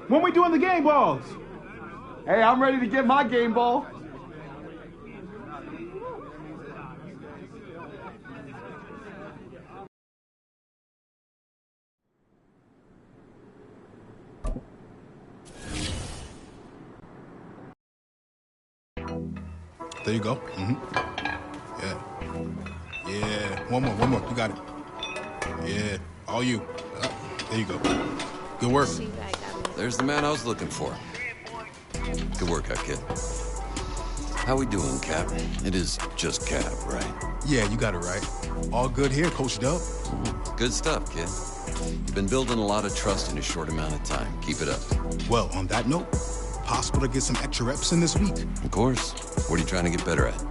When we doing the game balls? Hey, I'm ready to get my game ball. There you go. Yeah. Yeah. One more. You got it. Yeah. All you. There you go. Good work. There's the man I was looking for. Good workout, kid. How we doing, Cap? It is just Cap, right? Yeah, you got it right. All good here, Coach Dub. Good stuff, kid. You've been building a lot of trust in a short amount of time. Keep it up. Well, on that note, possible to get some extra reps in this week. Of course. What are you trying to get better at?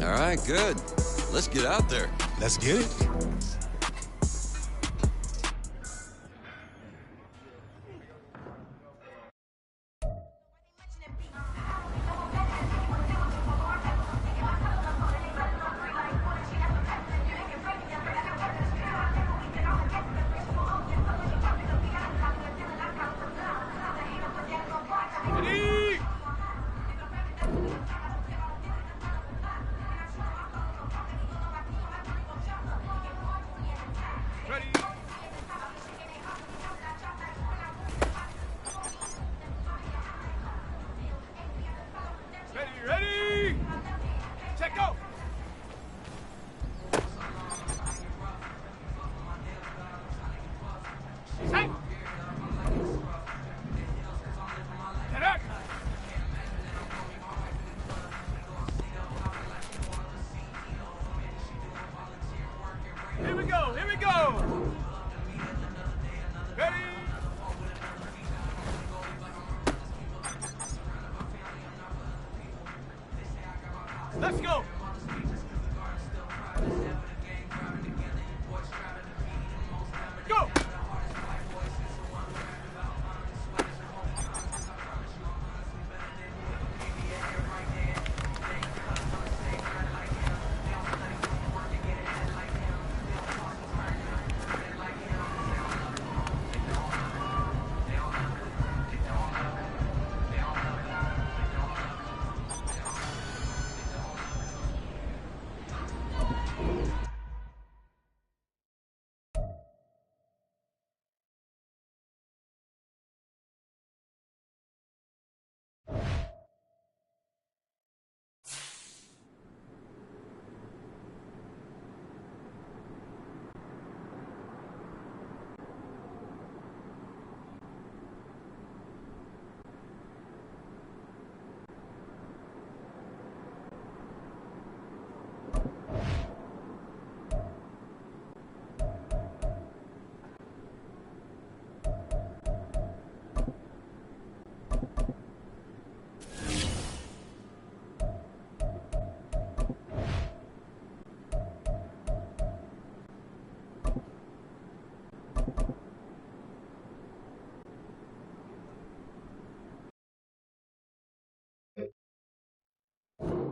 All right, good. Let's get out there. Let's get it. Let's go! Go!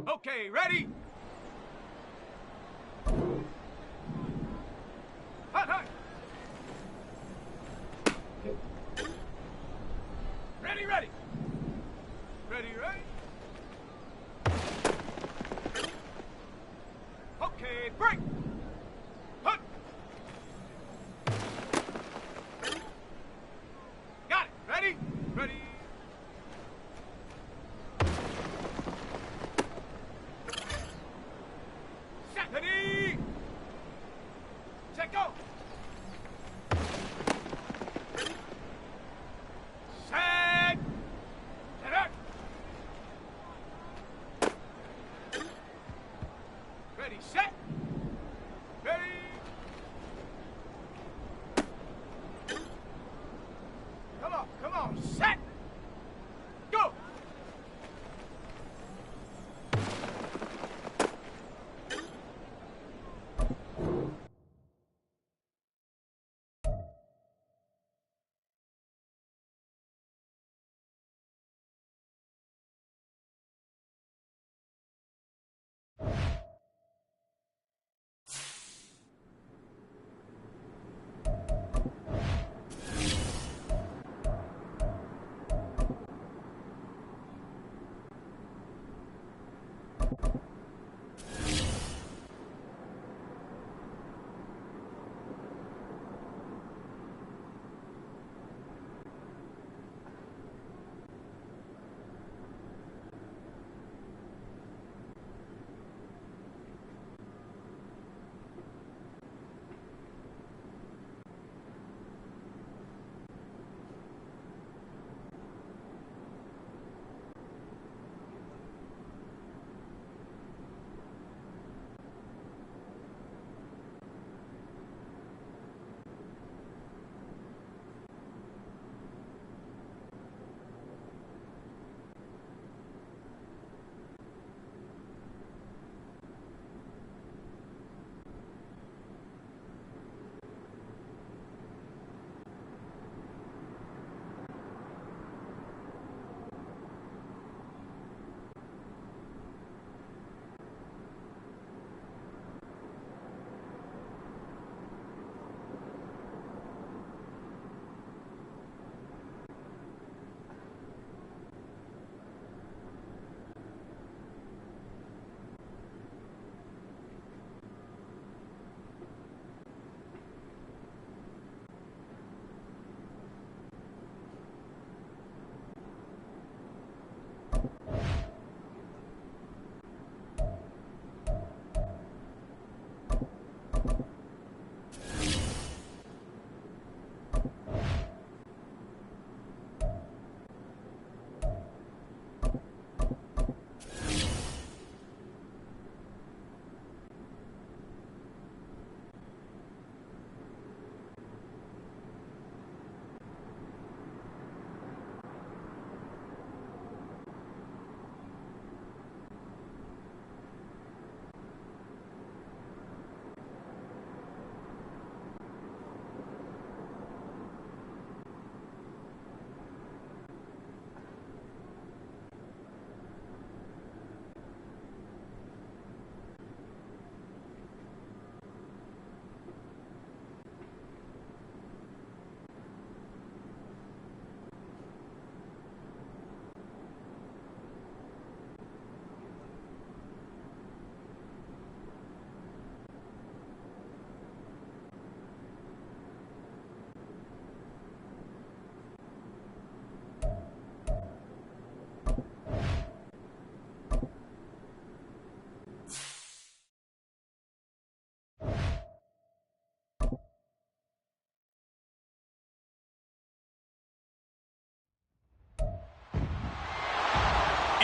Okay, ready? Hot, hot. Ready, ready. Ready, ready. Okay, break. Hut. Got it. Ready? Ready. Set. Ready. Set, go. Set. Set up. Ready, set. Ready. Come on, set.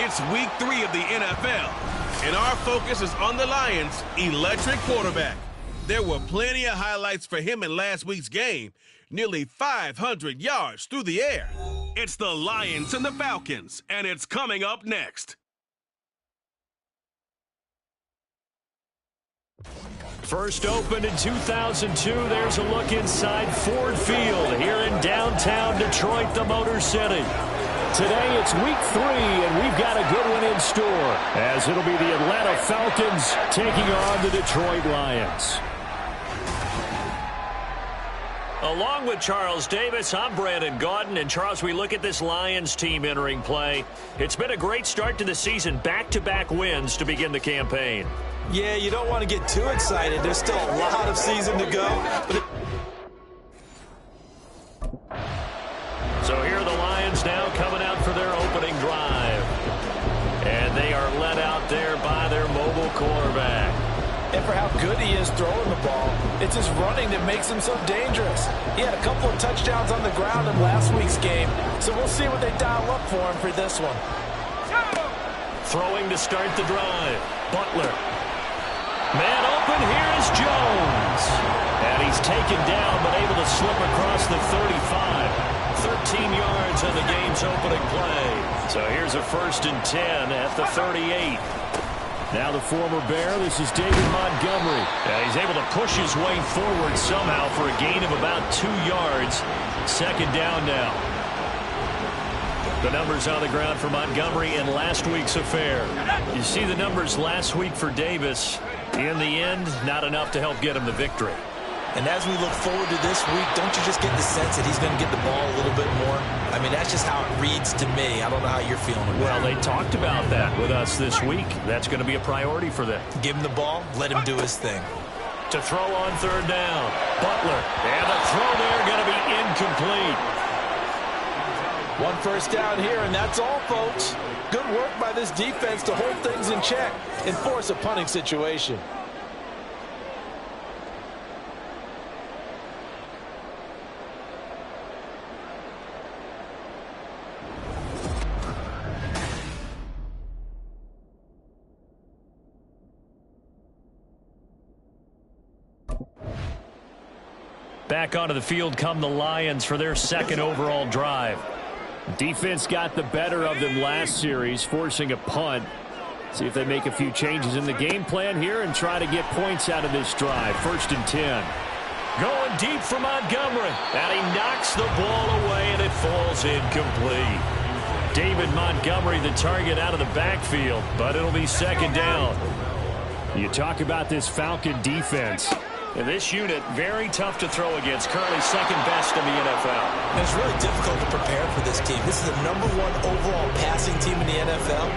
It's week 3 of the NFL, and our focus is on the Lions' electric quarterback. There were plenty of highlights for him in last week's game, nearly 500 yards through the air. It's the Lions and the Falcons, and it's coming up next. First opened in 2002, there's a look inside Ford Field here in downtown Detroit, the Motor City. Today it's week 3, and we've got a good one in store, as it'll be the Atlanta Falcons taking on the Detroit Lions. Along with Charles Davis, I'm Brandon Gaudin. And Charles, we look at this Lions team entering play. It's been a great start to the season, back-to-back wins to begin the campaign. Yeah, you don't want to get too excited. There's still a lot of season to go. So here are the Lions now coming out for their opening drive. And they are led out there by their mobile quarterback. And for how good he is throwing the ball, it's his running that makes him so dangerous. He had a couple of touchdowns on the ground in last week's game, so we'll see what they dial up for him for this one. Throwing to start the drive. Butler. Man open, here is Jones. And he's taken down, but able to slip across the 35. 13 yards on the game's opening play. So here's a 1st and 10 at the 38. Now the former Bear, this is David Montgomery. He's able to push his way forward somehow for a gain of about 2 yards. 2nd down now. The numbers on the ground for Montgomery in last week's affair. You see the numbers last week for Davis. In the end, not enough to help get him the victory. And as we look forward to this week, don't you just get the sense that he's going to get the ball a little bit more? I mean, that's just how it reads to me. I don't know how you're feeling about it. Well, they talked about that with us this week. That's going to be a priority for them. Give him the ball, let him do his thing. To throw on third down, Butler. And the throw there going to be incomplete. One first down here, and that's all, folks. Good work by this defense to hold things in check and force a punting situation. Back onto the field come the Lions for their second overall drive. Defense got the better of them last series, forcing a punt. See if they make a few changes in the game plan here and try to get points out of this drive. 1st and 10. Going deep for Montgomery. And he knocks the ball away, and it falls incomplete. David Montgomery, the target out of the backfield, but it'll be 2nd down. You talk about this Falcon defense. And this unit, very tough to throw against, currently 2nd best in the NFL. And it's really difficult to prepare for this team. This is the #1 overall passing team in the NFL,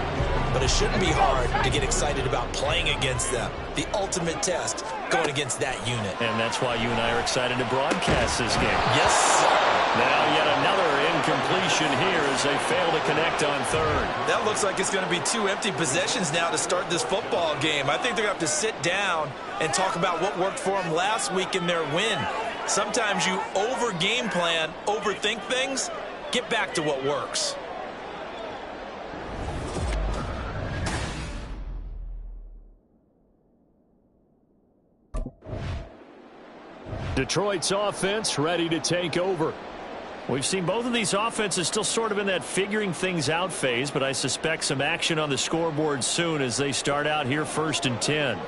but it shouldn't be hard to get excited about playing against them. The ultimate test going against that unit. And that's why you and I are excited to broadcast this game. Yes, sir. Now yet another incompletion here as they fail to connect on third. That looks like it's going to be 2 empty possessions now to start this football game. I think they're going to have to sit down and talk about what worked for them last week in their win. Sometimes you over-game plan, overthink things. Get back to what works. Detroit's offense ready to take over. We've seen both of these offenses still sort of in that figuring things out phase, but I suspect some action on the scoreboard soon as they start out here 1st and 10.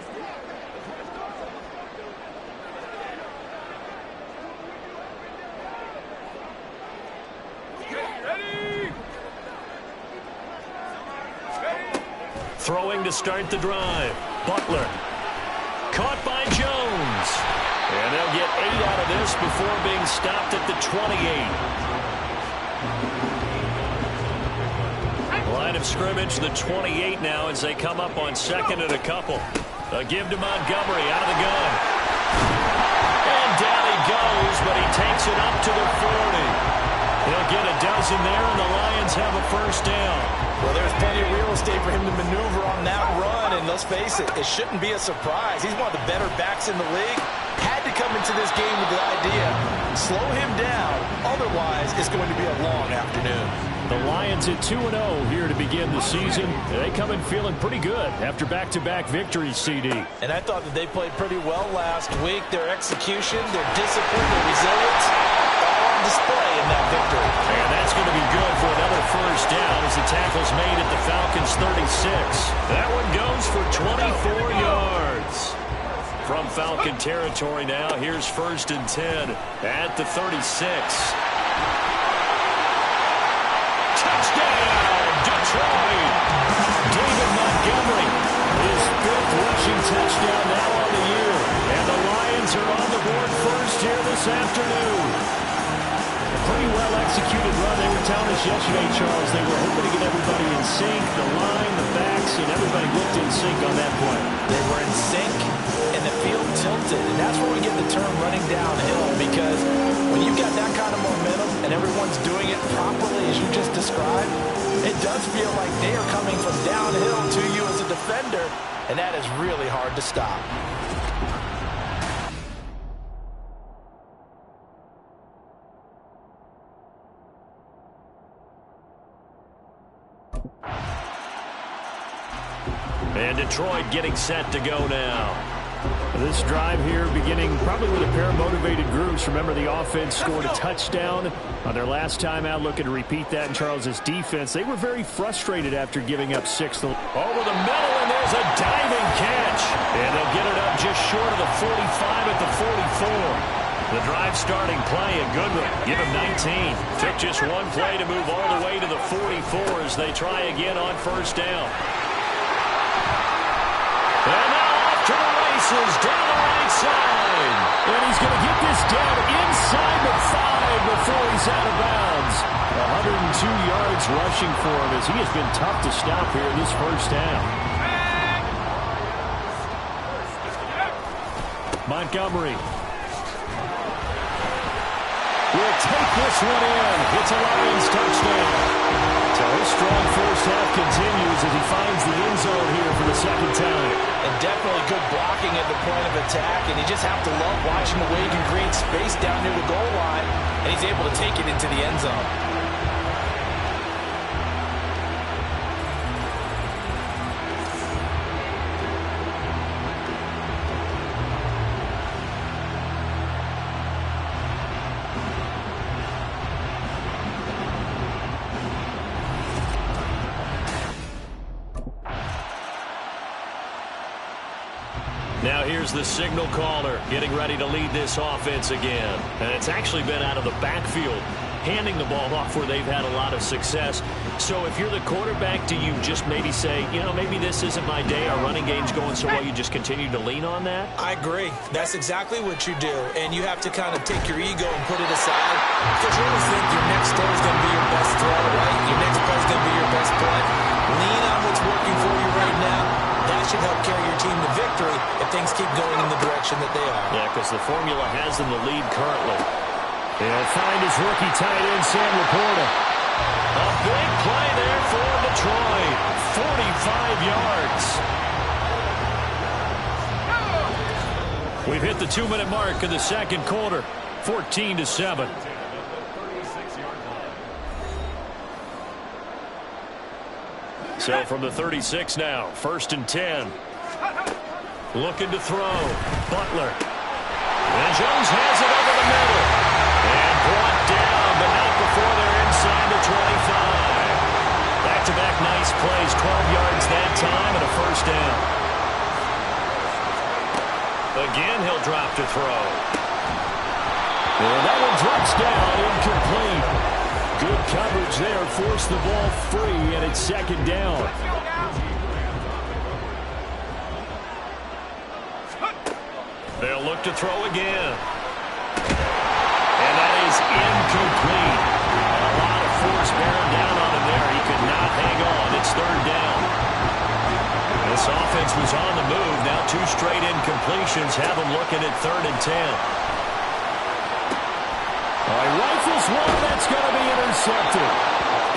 Throwing to start the drive. Butler. Caught by Jones. And they'll get 8 out of this before being stopped at the 28. Line of scrimmage, the 28 now as they come up on 2nd and a couple. A give to Montgomery out of the gun. And down he goes, but he takes it up to the 40. He'll get a dozen there, and the Lions have a 1st down. Well, there's plenty of real estate for him to maneuver on that run, and let's face it, it shouldn't be a surprise. He's one of the better backs in the league. Had to come into this game with the idea, slow him down, otherwise it's going to be a long afternoon. The Lions at 2-0 here to begin the season. They come in feeling pretty good after back-to-back victories, CD. And I thought that they played pretty well last week. Their execution, their discipline, their resilience, all on display in that victory. And that's going to be good for another 1st down as the tackle's made at the Falcons' 36. That one goes for 24 yards. From Falcon territory now, here's 1st and 10 at the 36. Touchdown, Detroit! David Montgomery, his 5th rushing touchdown now on the year. And the Lions are on the board first here this afternoon. A pretty well-executed run. They were telling us yesterday, Charles, they were hoping to get everybody in sync, the line, the backs, and everybody looked in sync on that point. They were in sync, and the field tilted, and that's where we get the term running downhill, because when you've got that kind of momentum and everyone's doing it properly as you just described, it does feel like they are coming from downhill to you as a defender, and that is really hard to stop. And Detroit getting set to go now. This drive here beginning probably with a pair of motivated groups. Remember, the offense scored a touchdown on their last time out, looking to repeat that in Charles's defense. They were very frustrated after giving up 6. Over the middle, and there's a diving catch. And they'll get it up just short of the 45 at the 44. The drive starting play, a good one. Give him 19. Took just one play to move all the way to the 44 as they try again on first down. And now off to the races down the right side. And he's going to get this down inside the 5 before he's out of bounds. 102 yards rushing for him as he has been tough to stop here in this first half. Montgomery will take this one in. It's a Lions touchdown. So his strong first half continues as he finds the end zone here for the second time. And definitely good blocking at the point of attack, and you just have to love watching the way he can create space down near the goal line, and he's able to take it into the end zone. Now here's the signal caller getting ready to lead this offense again. And it's actually been out of the backfield, handing the ball off where they've had a lot of success. So if you're the quarterback, do you just maybe say, you know, maybe this isn't my day, our running game's going so well, you just continue to lean on that? I agree. That's exactly what you do. And you have to kind of take your ego and put it aside, because you always think your next throw is going to be your best throw, right? Your next play is going to be your best play. Lean on what's working for you right now. That should help carry your team to victory if things keep going in the direction that they are. Yeah, because the formula has them the lead currently. He'll find his rookie tight end, Sam Laporta. A big play there for Detroit. 45 yards. We've hit the 2-minute mark of the second quarter. 14-7. So from the 36 now, 1st and 10. Looking to throw. Butler. And Jones has it over the middle. And brought down, but not before they're inside the 25. Back-to-back nice plays, 12 yards that time, and a first down. Again, he'll drop to throw. And that one drops down, incomplete. Good coverage there, forced the ball free, and it's second down. They'll look to throw again. And that is incomplete. A lot of force bearing down on him there. He could not hang on. It's third down. This offense was on the move. Now 2 straight incompletions have them looking at 3rd and 10. Rifles one that's going to be intercepted.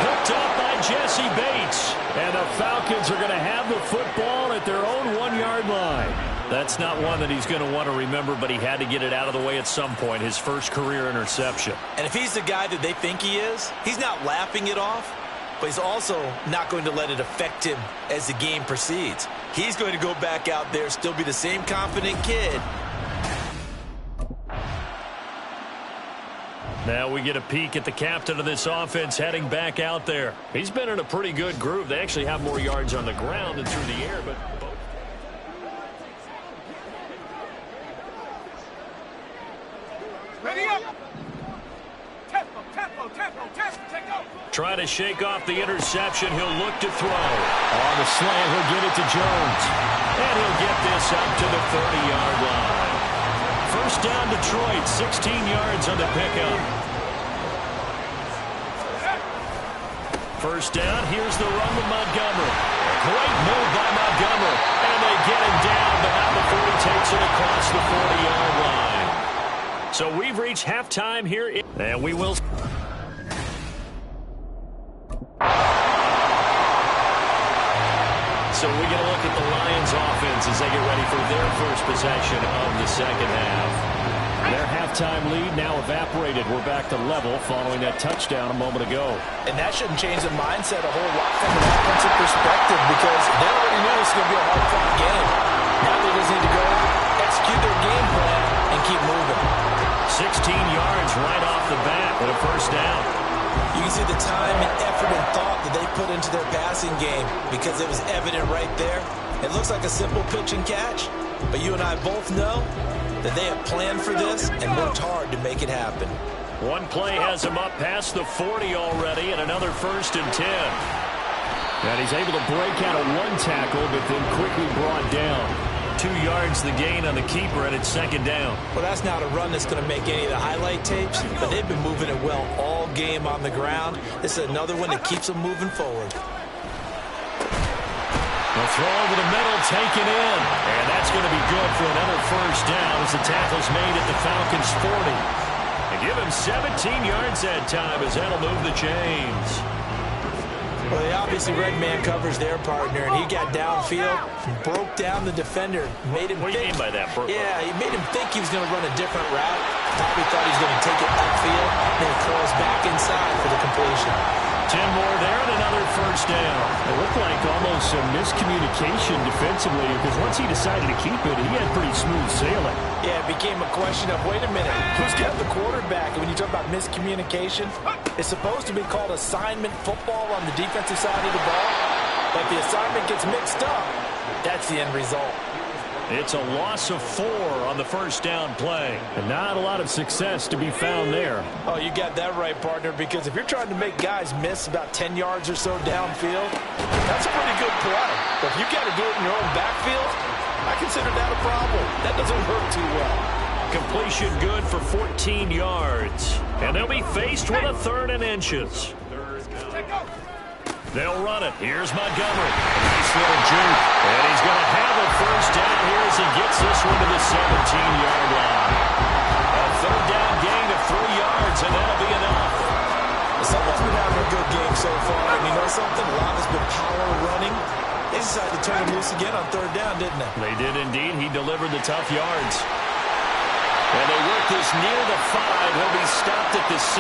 Picked up by Jesse Bates. And the Falcons are going to have the football at their own 1-yard line. That's not one that he's going to want to remember, but he had to get it out of the way at some point. His first career interception. And if he's the guy that they think he is, he's not laughing it off, but he's also not going to let it affect him as the game proceeds. He's going to go back out there, still be the same confident kid. Now we get a peek at the captain of this offense heading back out there. He's been in a pretty good groove. They actually have more yards on the ground than through the air, but Ready up. Tempo, tempo, tempo, tempo, tempo. try to shake off the interception. He'll look to throw. On the slant, he'll get it to Jones. And he'll get this up to the 30-yard line. First down, Detroit, 16 yards on the pickup. First down, here's the run with Montgomery. Great move by Montgomery. And they get him down, but not before he takes it across the 40-yard line. So we've reached halftime here, and we will... So we get a look at the Lions offense as they get ready for their first possession of the second half. Their halftime lead now evaporated. We're back to level following that touchdown a moment ago. And that shouldn't change the mindset a whole lot from an offensive perspective, because they already knew this was going to be a hard-fought game. Now they just need to go execute their game plan and keep moving. 16 yards right off the bat with a first down. You can see the time and effort and thought that they put into their passing game, because it was evident right there. It looks like a simple pitch and catch, But you and I both know that they have planned for this and worked hard to make it happen. One play has him up past the 40 already, and another 1st and 10. And he's able to break out of one tackle, but then quickly brought down. 2 yards the gain on the keeper, and it's 2nd down. Well, that's not a run that's going to make any of the highlight tapes, but they've been moving it well all game on the ground. This is another one that keeps them moving forward. The throw over the middle, taken in. And that's going to be good for another 1st down as the tackle's made at the Falcons' 40. And give him 17 yards that time as that'll move the chains. Well, he obviously read man covers their partner, and he got downfield, broke down the defender, made him What do you mean by that, Brooke? Yeah, he made him think he was going to run a different route. Probably thought he was going to take it upfield, then close back inside for the completion. 10 more there and another 1st down. It looked like almost some miscommunication defensively because once he decided to keep it, he had pretty smooth sailing. Yeah, it became a question of, wait a minute, who's got the quarterback? And when you talk about miscommunication, it's supposed to be called assignment football on the defensive side of the ball. But if the assignment gets mixed up, that's the end result. It's a loss of 4 on the 1st down play. And not a lot of success to be found there. Oh, you got that right, partner, because if you're trying to make guys miss about 10 yards or so downfield, that's a pretty good play. But if you got to do it in your own backfield, I consider that a problem. That doesn't work too well. Completion good for 14 yards. And they'll be faced with a 3rd and inches. They'll run it. Here's Montgomery. Nice little juke. And he's going to have a 1st down here as he gets this one to the 17-yard line. A 3rd down gain of 3 yards, and that'll be enough. Someone's been having a good game so far. And you know something? A lot has been power running. They decided to turn him loose again on 3rd down, didn't they? They did indeed. He delivered the tough yards. And they work this near the 5. He'll be stopped at the 6.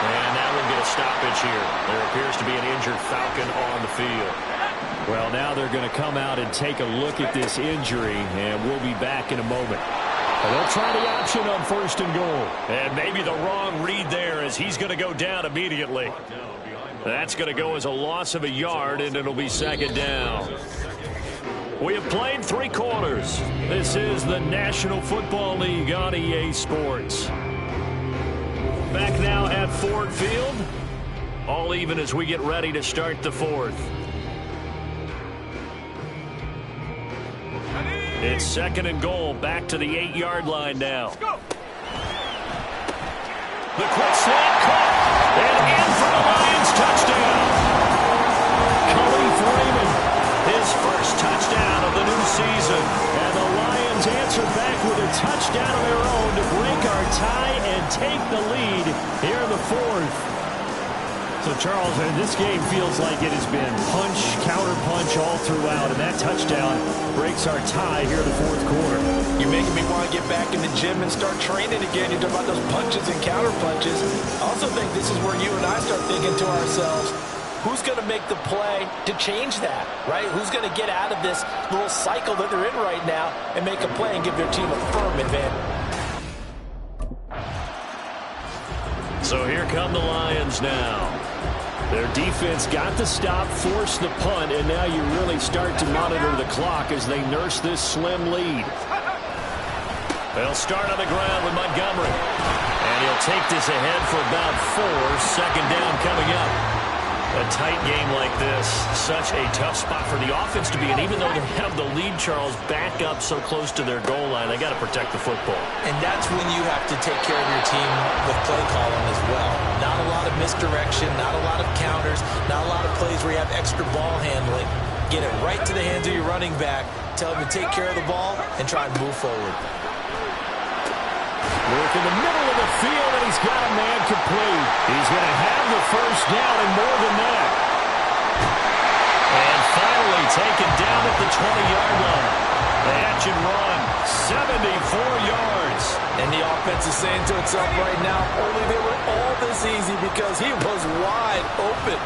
And now we'll get a stoppage here. There appears to be an injured Falcon on the field. Well, now they're going to come out and take a look at this injury, and we'll be back in a moment. And they'll try the option on 1st and goal. And maybe the wrong read there as he's going to go down immediately. That's going to go as a loss of a yard, and it'll be 2nd down. We have played 3 quarters. This is the National Football League on EA Sports. Back now at Ford Field. All even as we get ready to start the 4th. It's 2nd and goal. Back to the 8-yard line now. The quick slant caught. And in for the Lions touchdown. Khalif Raymond, his 1st touchdown of the new season. And the Lions answer back with a touchdown of their own to break our tie and take the lead here in the 4th. So, Charles, this game feels like it has been punch, counter-punch all throughout, and that touchdown breaks our tie here in the 4th quarter. You're making me want to get back in the gym and start training again. You're talking about those punches and counter-punches. I also think this is where you and I start thinking to ourselves, who's going to make the play to change that, right? Who's going to get out of this little cycle that they're in right now and make a play and give their team a firm advantage? So here come the Lions now. Their defense got the stop, forced the punt, and now you really start to monitor the clock as they nurse this slim lead. They'll start on the ground with Montgomery. And he'll take this ahead for about 4. 2nd down coming up. A tight game like this, such a tough spot for the offense to be in. Even though they have the lead, Charles, back up so close to their goal line, they got to protect the football. And that's when you have to take care of your team with play calling as well. Not a lot of misdirection, not a lot of counters, not a lot of plays where you have extra ball handling. Get it right to the hands of your running back, tell him to take care of the ball, and try and move forward. Work in the middle of the field, and he's got a man complete. He's going to have the 1st down and more than that. And finally taken down at the 20-yard line. Catch and run, 74 yards. And the offense is saying to itself right now, only they were all this easy because he was wide open.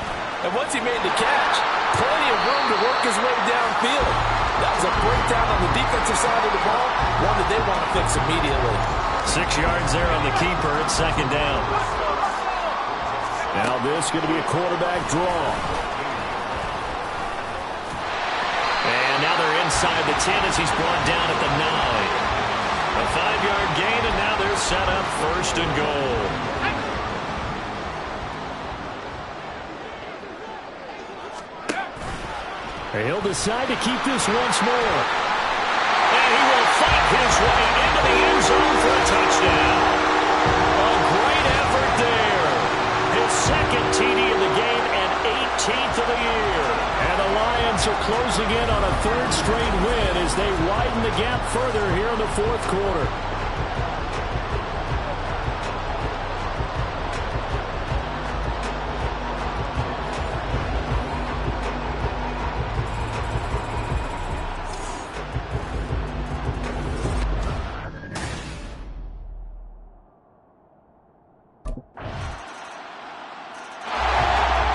And once he made the catch, plenty of room to work his way downfield. That was a breakdown on the defensive side of the ball, one that they want to fix immediately. 6 yards there on the keeper at 2nd down. Now this is going to be a quarterback draw. And now they're in inside the 10 as he's brought down at the 9. A 5-yard gain, and now they're set up first and goal. He'll decide to keep this once more. And he will fight his way into the end zone for a touchdown. A great effort there. His second TD of the game and 18th of the year. And the Lions are closing in on a third straight win as they widen the gap further here in the fourth quarter.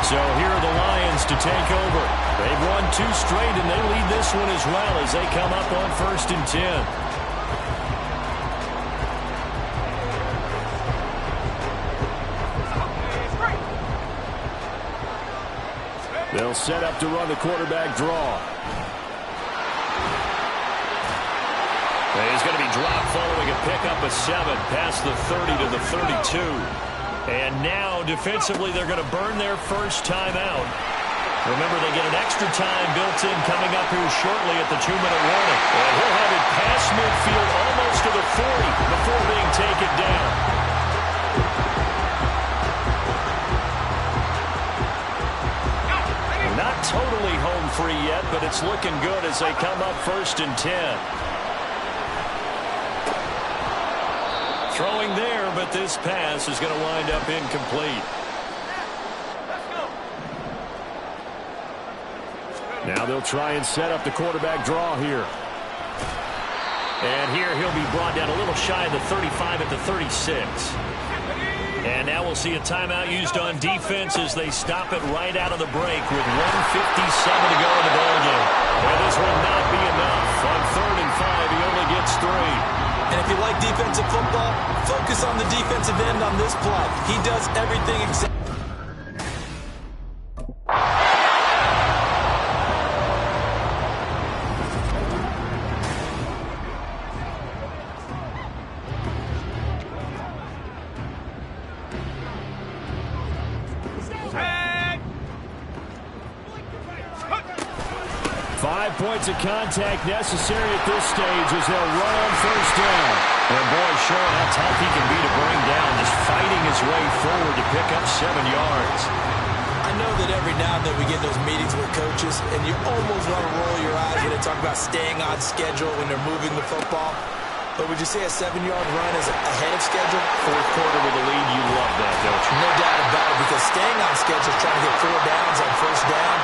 So here are the Lions to take over. They've won 2 straight, and they lead this one as well as they come up on 1st and 10. They'll set up to run the quarterback draw. He's going to be dropped following a pickup of 7 past the 30 to the 32. And now, defensively, they're going to burn their first time out. Remember, they get an extra time built in coming up here shortly at the 2-minute warning. And he'll have it past midfield almost to the 40 before being taken down. Not totally home free yet, but it's looking good as they come up 1st and 10. Throwing there, but this pass is going to wind up incomplete. Now they'll try and set up the quarterback draw here. And here he'll be brought down a little shy of the 35 at the 36. And now we'll see a timeout used on defense as they stop it right out of the break with 1:57 to go in the ballgame. And this will not be enough. On 3rd and 5, he only gets 3. And if you like defensive football, focus on the defensive end on this play. He does everything except... Points of contact necessary at this stage as they'll run on 1st down. And boy, showing how tough he can be to bring down, just fighting his way forward to pick up 7 yards. I know that every now and then we get those meetings with coaches, and you almost want to roll your eyes when they talk about staying on schedule when they're moving the football. But would you say a 7-yard run is ahead of schedule? Fourth quarter with a lead, you love that, don't you? No doubt about it, because staying on schedule, trying to get 4 downs on 1st down,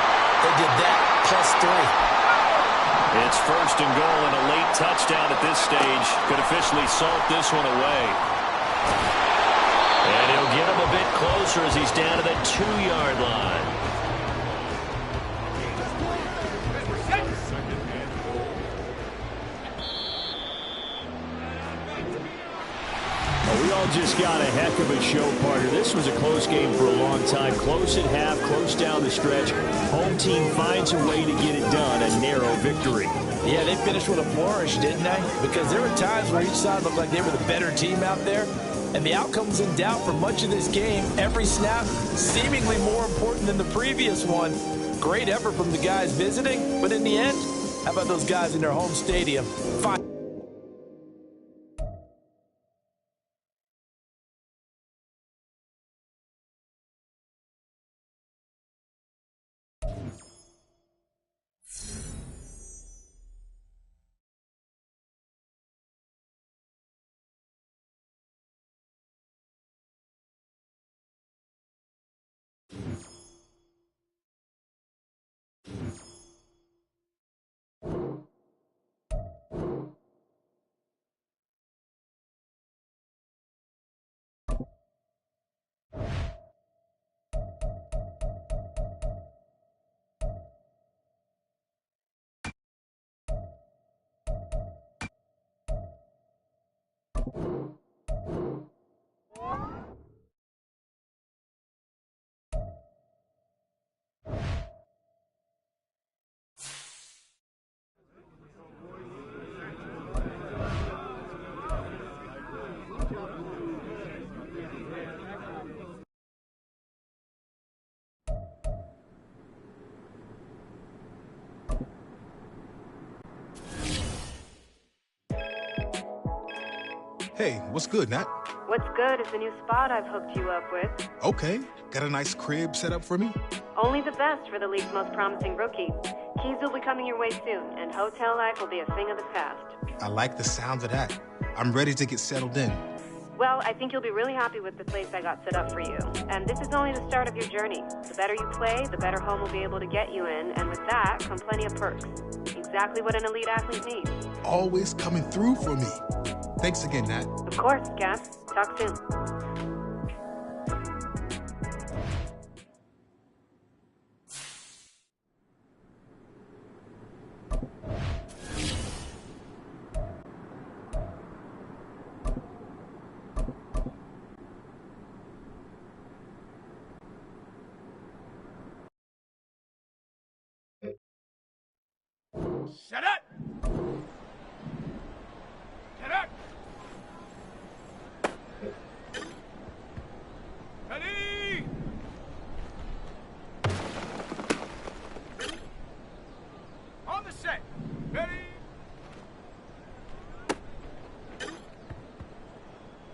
they did that plus 3. It's 1st and goal, and a late touchdown at this stage could officially salt this one away. And he'll get him a bit closer as he's down to the 2-yard line. We all just got a heck of a show, partner. This was a close game for a long time. Close at half, close down the stretch. Home team finds a way to get it done. A narrow victory. Yeah, they finished with a flourish, didn't they? Because there were times where each side looked like they were the better team out there. And the outcome was in doubt for much of this game. Every snap seemingly more important than the previous one. Great effort from the guys visiting. But in the end, how about those guys in their home stadium? Fine. Hey, what's good, Nat? What's good is the new spot I've hooked you up with. Okay. Got a nice crib set up for me? Only the best for the league's most promising rookie. Keys will be coming your way soon, and hotel life will be a thing of the past. I like the sound of that. I'm ready to get settled in. Well, I think you'll be really happy with the place I got set up for you. And this is only the start of your journey. The better you play, the better home will be able to get you in, and with that come plenty of perks. Exactly what an elite athlete needs. Always coming through for me. Thanks again, Nat. Of course, Gas. Talk soon. Shut up! Get up! Ready! On the set. Ready?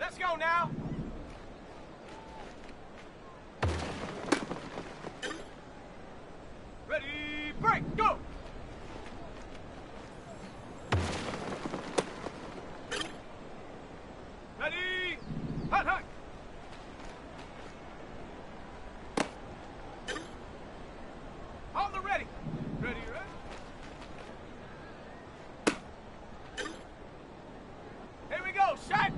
Let's go now. Ready, break, go! Ready, hot, hot! On the ready. Ready, ready? Here we go, shot!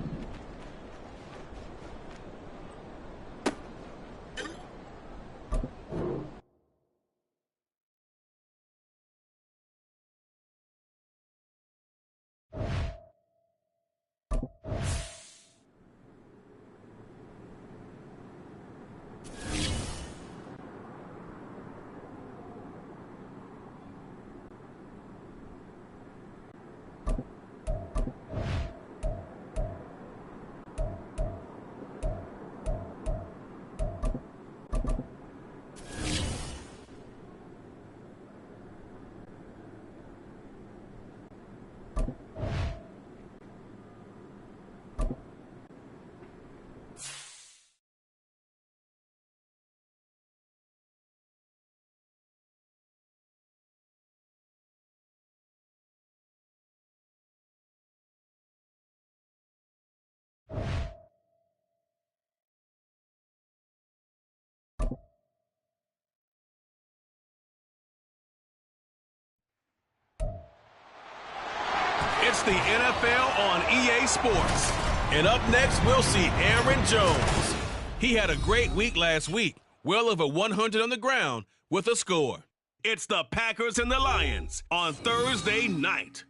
It's the NFL on EA Sports. And up next, we'll see Aaron Jones. He had a great week last week, well over 100 on the ground with a score. It's the Packers and the Lions on Thursday night.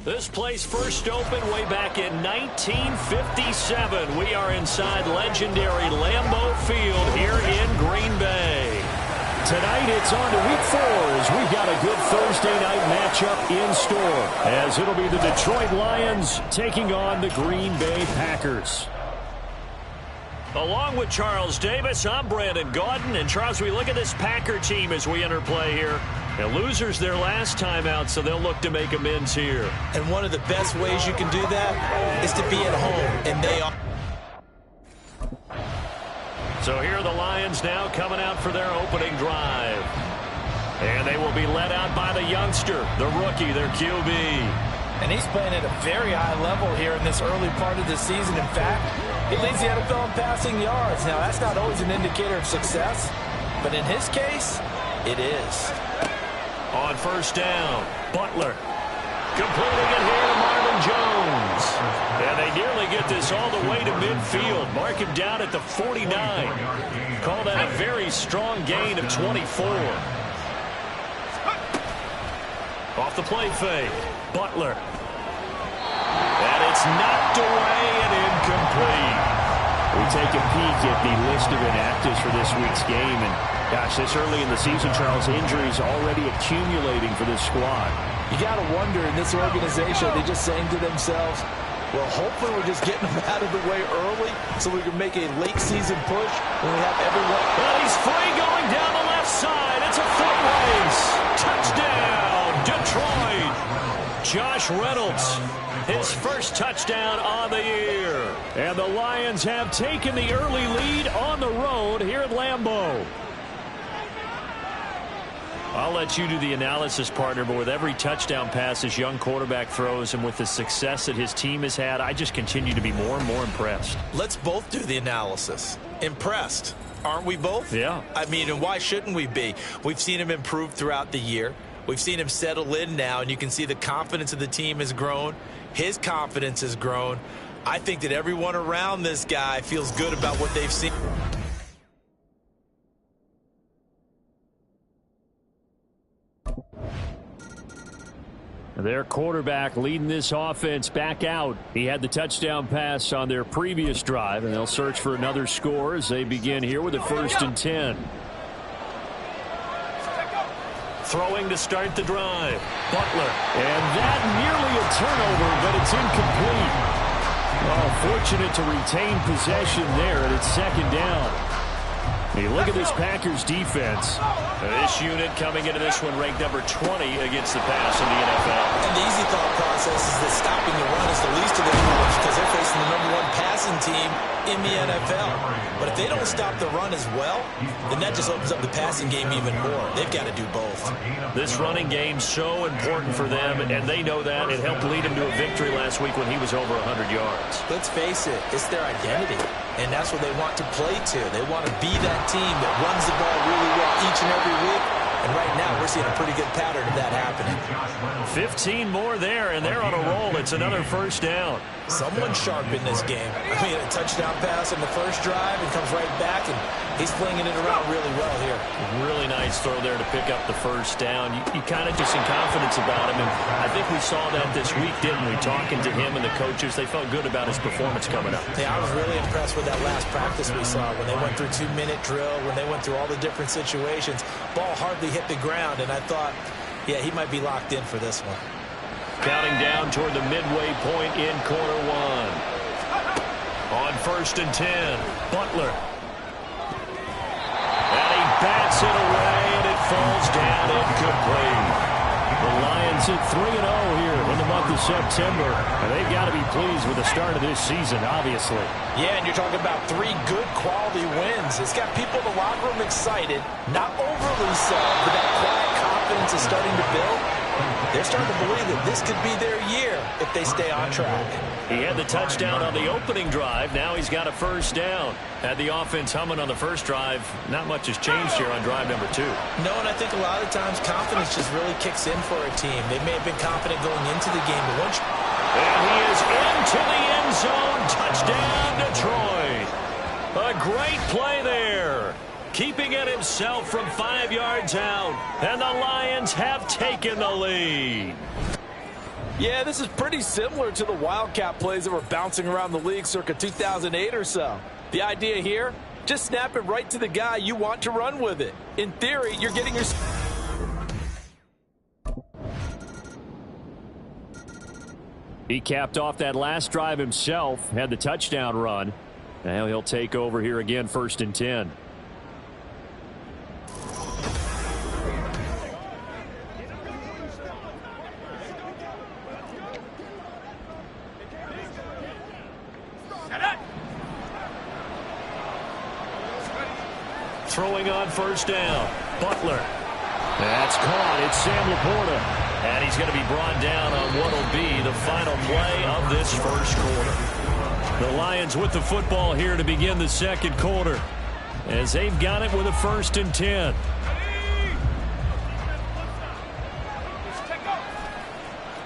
This place first opened way back in 1957. We are inside legendary Lambeau Field here in Green Bay. Tonight it's on to week 4 as we've got a good Thursday night matchup in store, as it'll be the Detroit Lions taking on the Green Bay Packers. Along with Charles Davis, I'm Brandon Gaudin. And Charles, we look at this Packer team as we enter play here. The losers their last time out, so they'll look to make amends here. And one of the best ways you can do that is to be at home, and they are. So here are the Lions now coming out for their opening drive. And they will be led out by the youngster, the rookie, their QB. And he's playing at a very high level here in this early part of the season. In fact, he leads the NFL in passing yards. Now, that's not always an indicator of success, but in his case, it is. On first down, Butler. Completing it here to Marvin Jones. And they nearly get this all the way to midfield. Mark him down at the 49. Call that a very strong gain of 24. Off the play fake, Butler. And it's knocked away and incomplete. We take a peek at the list of inactives for this week's game. And gosh, this early in the season, Charles, injuries already accumulating for this squad. You got to wonder in this organization, are they just saying to themselves, well, hopefully we're just getting them out of the way early so we can make a late season push when we have everyone. Well, he's free going down the left side. It's a foot race. Touchdown, Reynolds, his first touchdown on the year. And the Lions have taken the early lead on the road here at Lambeau. I'll let you do the analysis, partner, but with every touchdown pass this young quarterback throws and with the success that his team has had, I just continue to be more and more impressed. Let's both do the analysis. Impressed. Aren't we both? Yeah. I mean, and why shouldn't we be? We've seen him improve throughout the year. We've seen him settle in now, and you can see the confidence of the team has grown. His confidence has grown. I think that everyone around this guy feels good about what they've seen. Their quarterback leading this offense back out. He had the touchdown pass on their previous drive, and they'll search for another score as they begin here with a 1st and 10. Throwing to start the drive. Butler. And that nearly a turnover, but it's incomplete. Well, fortunate to retain possession there, and it's 2nd down. Hey, look at this Packers defense. This unit coming into this one ranked number 20 against the pass in the NFL. And the easy thought process is that stopping the run is the least of their problems because they're facing the #1 passing team in the NFL. But if they don't stop the run as well, then that just opens up the passing game even more. They've got to do both. This running game's so important for them, and they know that. It helped lead him to a victory last week when he was over 100 yards. Let's face it, it's their identity. And that's what they want to play to. They want to be that team that runs the ball really well each and every week. And right now, we're seeing a pretty good pattern of that happening. 15 more there, and they're on a roll. It's another 1st down. Someone sharp in this game. I mean, a touchdown pass on the first drive and comes right back, and he's flinging it around really well here. Really nice throw there to pick up the 1st down. You kind of just in confidence about him, and I think we saw that this week, didn't we? Talking to him and the coaches, they felt good about his performance coming up. Yeah, I was really impressed with that last practice we saw when they went through 2-minute drill, when they went through all the different situations. Ball hardly hit the ground, and I thought, yeah, he might be locked in for this one. Counting down toward the midway point in quarter 1. On 1st and 10, Butler. And he bats it away, and it falls down incomplete. The Lions at 3-0 here in the month of September. And they've got to be pleased with the start of this season, obviously. Yeah, and you're talking about 3 good quality wins. It's got people in the locker room excited, not overly so, but that quiet confidence is starting to build. They're starting to believe that this could be their year if they stay on track. He had the touchdown on the opening drive. Now he's got a 1st down. Had the offense humming on the first drive. Not much has changed here on drive number 2. No, and I think a lot of times confidence just really kicks in for a team. They may have been confident going into the game, but once... And he is into the end zone. Touchdown, Detroit. A great play there. Keeping it himself from 5 yards out. And the Lions have taken the lead. Yeah, this is pretty similar to the Wildcat plays that were bouncing around the league circa 2008 or so. The idea here, just snap it right to the guy you want to run with it. In theory, you're getting your... He capped off that last drive himself, had the touchdown run. Now he'll take over here again, 1st and 10. Throwing on 1st down. Butler. That's caught. It's Sam Laporta. And he's going to be brought down on what will be the final play of this 1st quarter. The Lions with the football here to begin the 2nd quarter, as they've got it with a 1st and 10.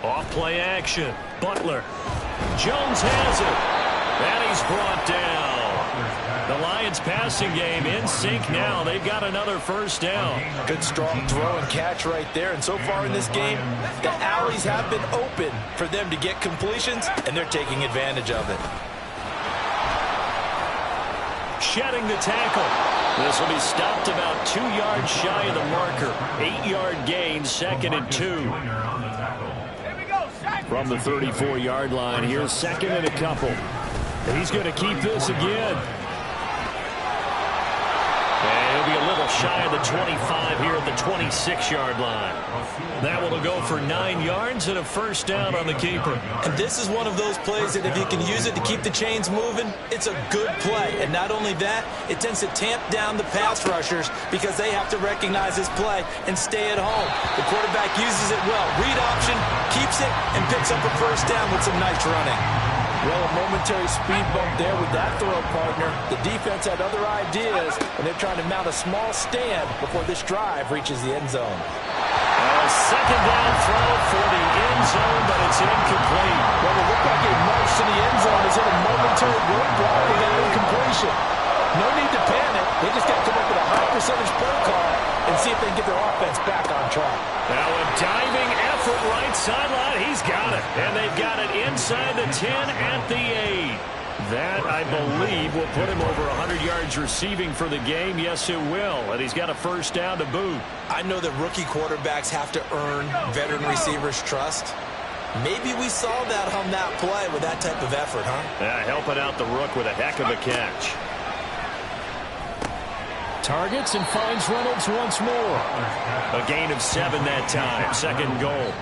Off play action. Butler. Jones has it. And he's brought down. The Lions passing game in sync now. They've got another 1st down. Good strong throw and catch right there. And so far in this game, the alleys have been open for them to get completions, and they're taking advantage of it. Shedding the tackle. This will be stopped about 2 yards shy of the marker. 8-yard gain, 2nd and 2. From the 34-yard line, here's 2nd and a couple. And he's going to keep this again. And he'll be a little shy of the 25 here at the 26-yard line. That one will go for 9 yards and a first down on the keeper. And this is one of those plays that if you can use it to keep the chains moving, it's a good play. And not only that, it tends to tamp down the pass rushers because they have to recognize this play and stay at home. The quarterback uses it well. Read option, keeps it, and picks up a first down with some nice running. Well, a momentary speed bump there with that throw, partner. The defense had other ideas, and they're trying to mount a small stand before this drive reaches the end zone. A second down throw for the end zone, but it's incomplete. Well, it looked like it marched to the end zone as hit a momentary roadblock with that incompletion. No need to panic. They just got to come up with a high percentage play call and see if they can get their offense back on track. Now a diving effort right sideline. He's got it. And they've got it inside the 10 at the 8. That, I believe, will put him over 100 yards receiving for the game. Yes, it will. And he's got a first down to boot. I know that rookie quarterbacks have to earn veteran receivers' trust. Maybe we saw that on that play with that type of effort, huh? Yeah, helping out the rook with a heck of a catch. Targets and finds Reynolds once more. A gain of 7 that time. Second goal.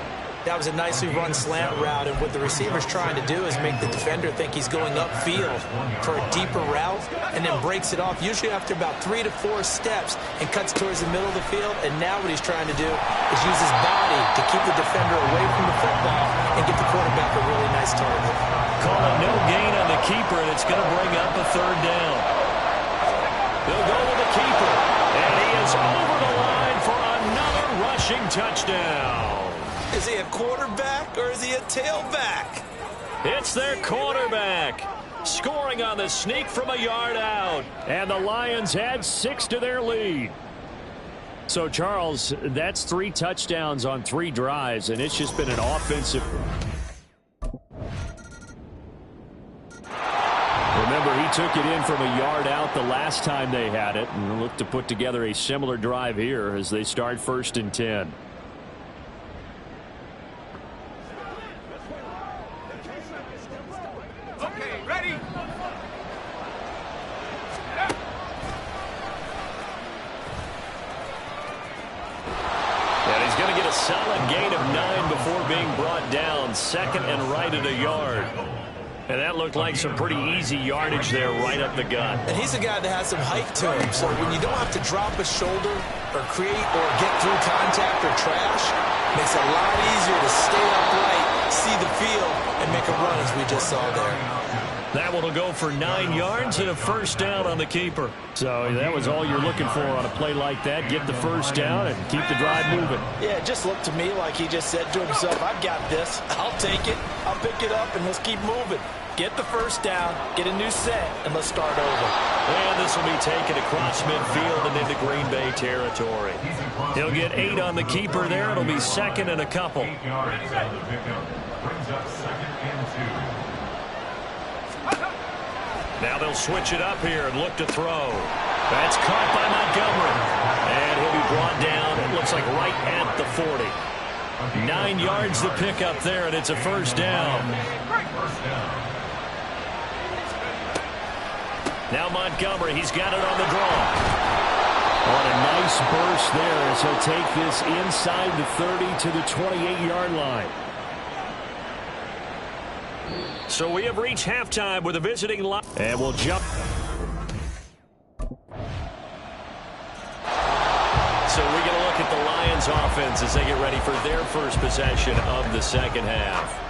That was a nicely run slant route, and what the receiver's trying to do is make the defender think he's going upfield for a deeper route and then breaks it off, usually after about 3 to 4 steps, and cuts towards the middle of the field. And now what he's trying to do is use his body to keep the defender away from the football and get the quarterback a really nice target. Call it no gain on the keeper, and it's going to bring up a third down. They'll go with the keeper, and he is over the line for another rushing touchdown. Is he a quarterback or is he a tailback? It's their quarterback, scoring on the sneak from a yard out. And the Lions add 6 to their lead. So, Charles, that's 3 touchdowns on 3 drives, and it's just been an offensive. Remember, he took it in from a yard out the last time they had it, and look to put together a similar drive here as they start 1st and 10. Okay, ready? And he's going to get a solid gain of 9 before being brought down. 2nd and right at a yard. And that looked like some pretty easy yardage there right up the gut. And he's a guy that has some height to him, so when you don't have to drop a shoulder or create or get through contact or trash, it makes it a lot easier to stay upright, see the field, and make a run as we just saw there. That one will go for 9 yards and a first down on the keeper. So that was all you're looking for on a play like that. Get the first down and keep the drive moving. Yeah, it just looked to me like he just said to himself, I've got this. I'll take it. I'll pick it up, and let's keep moving. Get the first down, get a new set, and let's start over. And this will be taken across midfield and into Green Bay territory. He'll get 8 on the keeper there. It'll be 2nd and a couple. Now they'll switch it up here and look to throw. That's caught by Montgomery. And he'll be brought down, it looks like right at the 40. 9 yards to pick up there, and it's a first down. Now Montgomery, he's got it on the draw. On a nice burst there as he'll take this inside the 30 to the 28-yard line. So we have reached halftime with a visiting line. And we'll jump. So we're going to look at the Lions offense as they get ready for their first possession of the second half.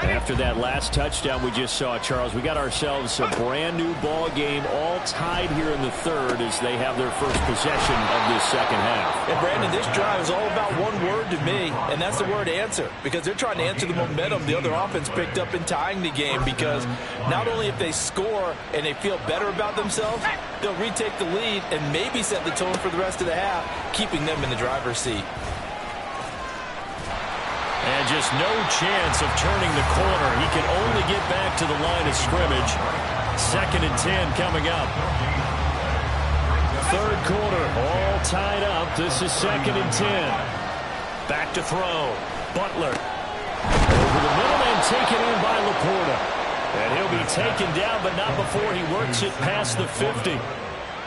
After that last touchdown we just saw, Charles, we got ourselves a brand new ball game, all tied here in the 3rd as they have their first possession of this second half. And Brandon, this drive is all about one word to me, and that's the word answer, because they're trying to answer the momentum the other offense picked up in tying the game, because not only if they score and they feel better about themselves, they'll retake the lead and maybe set the tone for the rest of the half, keeping them in the driver's seat. And just no chance of turning the corner. He can only get back to the line of scrimmage. 2nd and 10 coming up. 3rd quarter, all tied up. This is 2nd and 10. Back to throw. Butler. Over the middle and taken in by Laporta. And he'll be taken down, but not before he works it past the 50.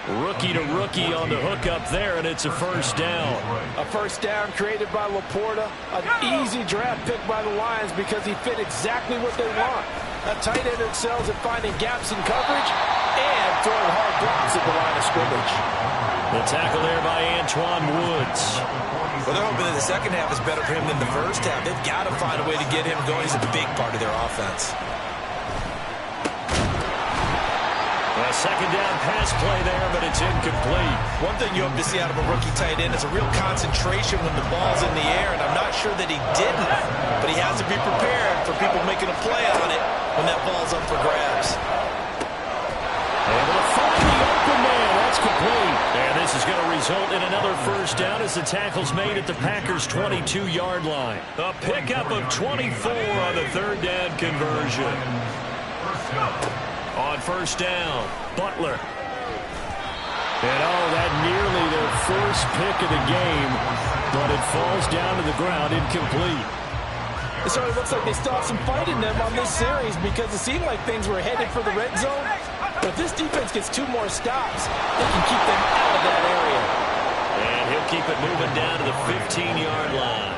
Rookie to rookie on the hookup there, and it's a first down. A first down created by Laporta. An easy draft pick by the Lions because he fit exactly what they want. A tight end excels at finding gaps in coverage and throwing hard blocks at the line of scrimmage. The tackle there by Antoine Woods. Well, they're hoping that the second half is better for him than the first half. They've got to find a way to get him going. He's a big part of their offense. A second down pass play there, but it's incomplete. One thing you hope to see out of a rookie tight end is a real concentration when the ball's in the air, and I'm not sure that he didn't, but he has to be prepared for people making a play on it when that ball's up for grabs. Able to find the open man. That's complete. And this is going to result in another first down as the tackle's made at the Packers' 22-yard line. A pickup of 24 on the third down conversion. On first down, Butler. And that nearly their first pick of the game, but it falls down to the ground incomplete. It sort of looks like they still have some fight in them on this series because it seemed like things were headed for the red zone. But if this defense gets 2 more stops, they can keep them out of that area. And he'll keep it moving down to the 15-yard line.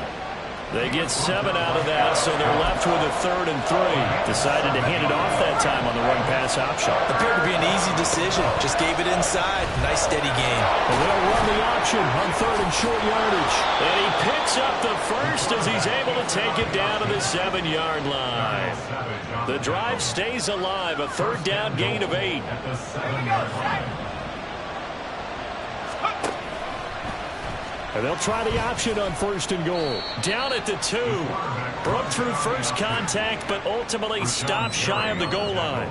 They get 7 out of that, so they're left with a 3rd and 3. Decided to hand it off that time on the run-pass option. Appeared to be an easy decision. Just gave it inside. Nice, steady game. And they'll run the option on 3rd and short yardage. And he picks up the first as he's able to take it down to the 7-yard line. The drive stays alive. A 3rd down gain of 8. And they'll try the option on 1st and goal. Down at the 2. Broke through first contact, but ultimately stopped shy of the goal line.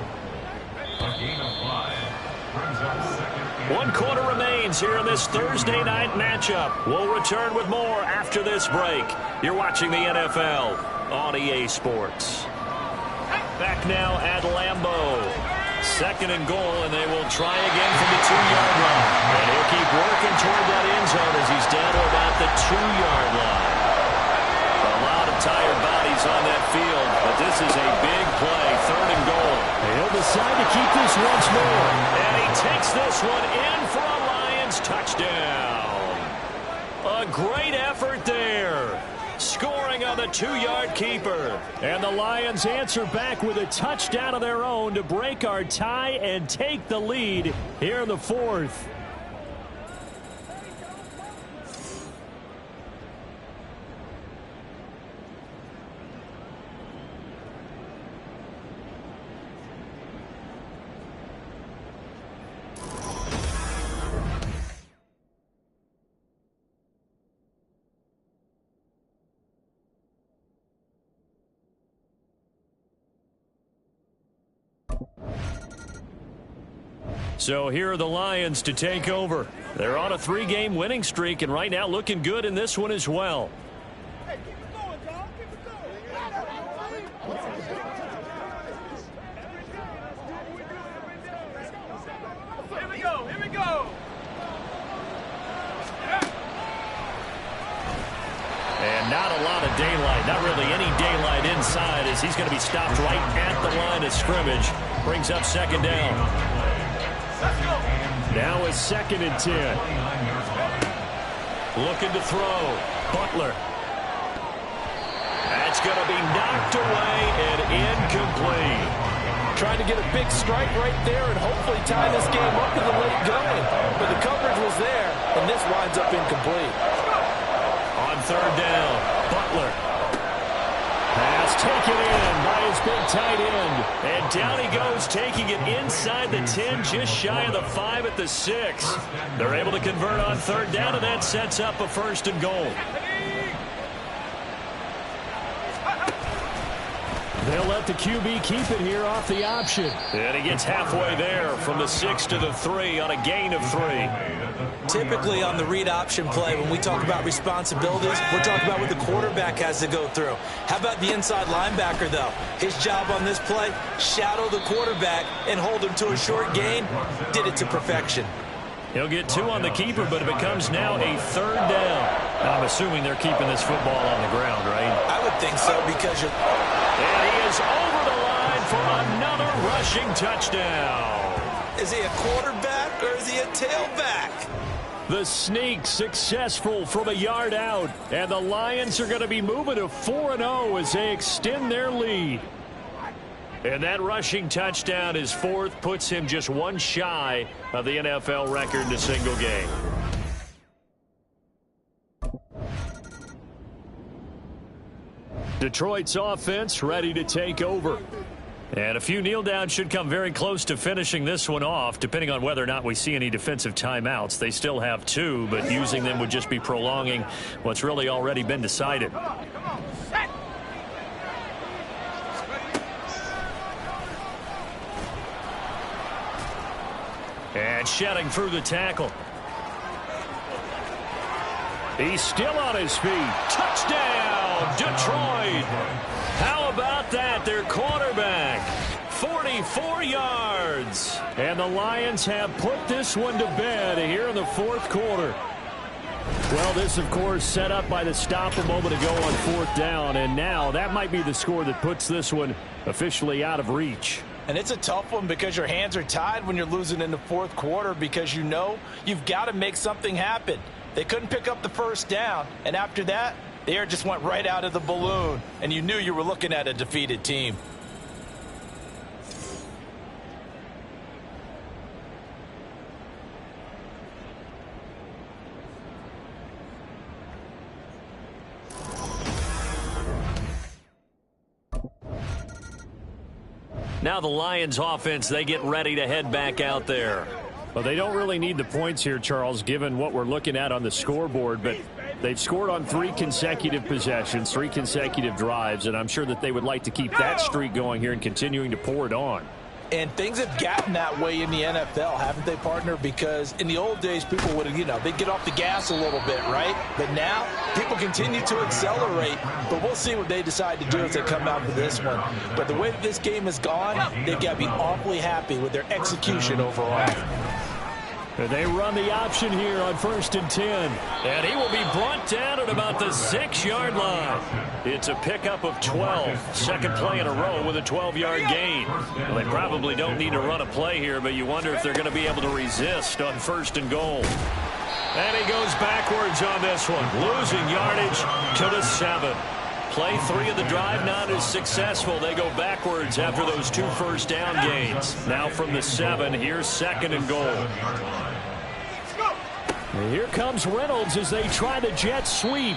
1 quarter remains here in this Thursday night matchup. We'll return with more after this break. You're watching the NFL on EA Sports. Back now at Lambeau. 2nd and goal, and they will try again from the 2-yard line. And he'll keep working toward that end zone as he's down to about the 2-yard line. A lot of tired bodies on that field, but this is a big play, 3rd and goal. And he'll decide to keep this once more. And he takes this one in for a Lions touchdown. A great effort there. Scoring on the 2-yard keeper. And the Lions answer back with a touchdown of their own to break our tie and take the lead here in the 4th. So here are the Lions to take over. They're on a 3-game winning streak, and right now looking good in this one as well. Hey, keep it going, dog. Keep it going. Here we go. Here we go. And not a lot of daylight, not really any daylight inside as he's going to be stopped right at the line of scrimmage. Brings up 2nd down. Now is 2nd and 10. Looking to throw. Butler. That's going to be knocked away and incomplete. Trying to get a big strike right there and hopefully tie this game up in the late going. But the coverage was there, and this winds up incomplete. On 3rd down, Butler. Pass taken in by his big tight end. And down he goes, taking it inside the 10, just shy of the 5 at the 6. They're able to convert on 3rd down, and that sets up a 1st and goal. They'll let the QB keep it here off the option. And he gets halfway there from the 6 to the 3 on a gain of 3. Typically on the read option play, when we talk about responsibilities, we're talking about what the quarterback has to go through. How about the inside linebacker, though? His job on this play, shadow the quarterback and hold him to a short gain. Did it to perfection. He'll get 2 on the keeper, but it becomes now a 3rd down. I'm assuming they're keeping this football on the ground, right? I would think so because you're... And he is over the line for another rushing touchdown. Is he a quarterback or is he a tailback? The sneak successful from a yard out, and the Lions are going to be moving to 4-0 as they extend their lead. And that rushing touchdown, his fourth, puts him just one shy of the NFL record in a single game. Detroit's offense ready to take over. And a few kneel downs should come very close to finishing this one off, depending on whether or not we see any defensive timeouts. They still have 2, but using them would just be prolonging what's really already been decided. And shedding through the tackle. He's still on his feet. Touchdown, Detroit. How about that? Their quarterback, 44 yards. And the Lions have put this one to bed here in the fourth quarter. Well, this, of course, set up by the stop a moment ago on fourth down. And now that might be the score that puts this one officially out of reach. And it's a tough one because your hands are tied when you're losing in the fourth quarter because you know you've got to make something happen. They couldn't pick up the first down, and after that, the air just went right out of the balloon, and you knew you were looking at a defeated team. Now the Lions offense, they get ready to head back out there. Well, they don't really need the points here, Charles, given what we're looking at on the scoreboard, but they've scored on 3 consecutive possessions, 3 consecutive drives, and I'm sure that they would like to keep that streak going here and continuing to pour it on. And things have gotten that way in the NFL, haven't they, partner? Because in the old days, people would, they'd get off the gas a little bit, right? But now, people continue to accelerate. But we'll see what they decide to do as they come out for this one. But the way that this game has gone, they've got to be awfully happy with their execution overall. And they run the option here on 1st and 10. And he will be brought down at about the 6-yard line. It's a pickup of 12. Second play in a row with a 12-yard gain. Well, they probably don't need to run a play here, but you wonder if they're going to be able to resist on 1st and goal. And he goes backwards on this one, losing yardage to the 7. Play 3 of the drive not as successful. They go backwards after those 2 first down gains. Now from the 7, here's 2nd and goal. And here comes Reynolds as they try the jet sweep.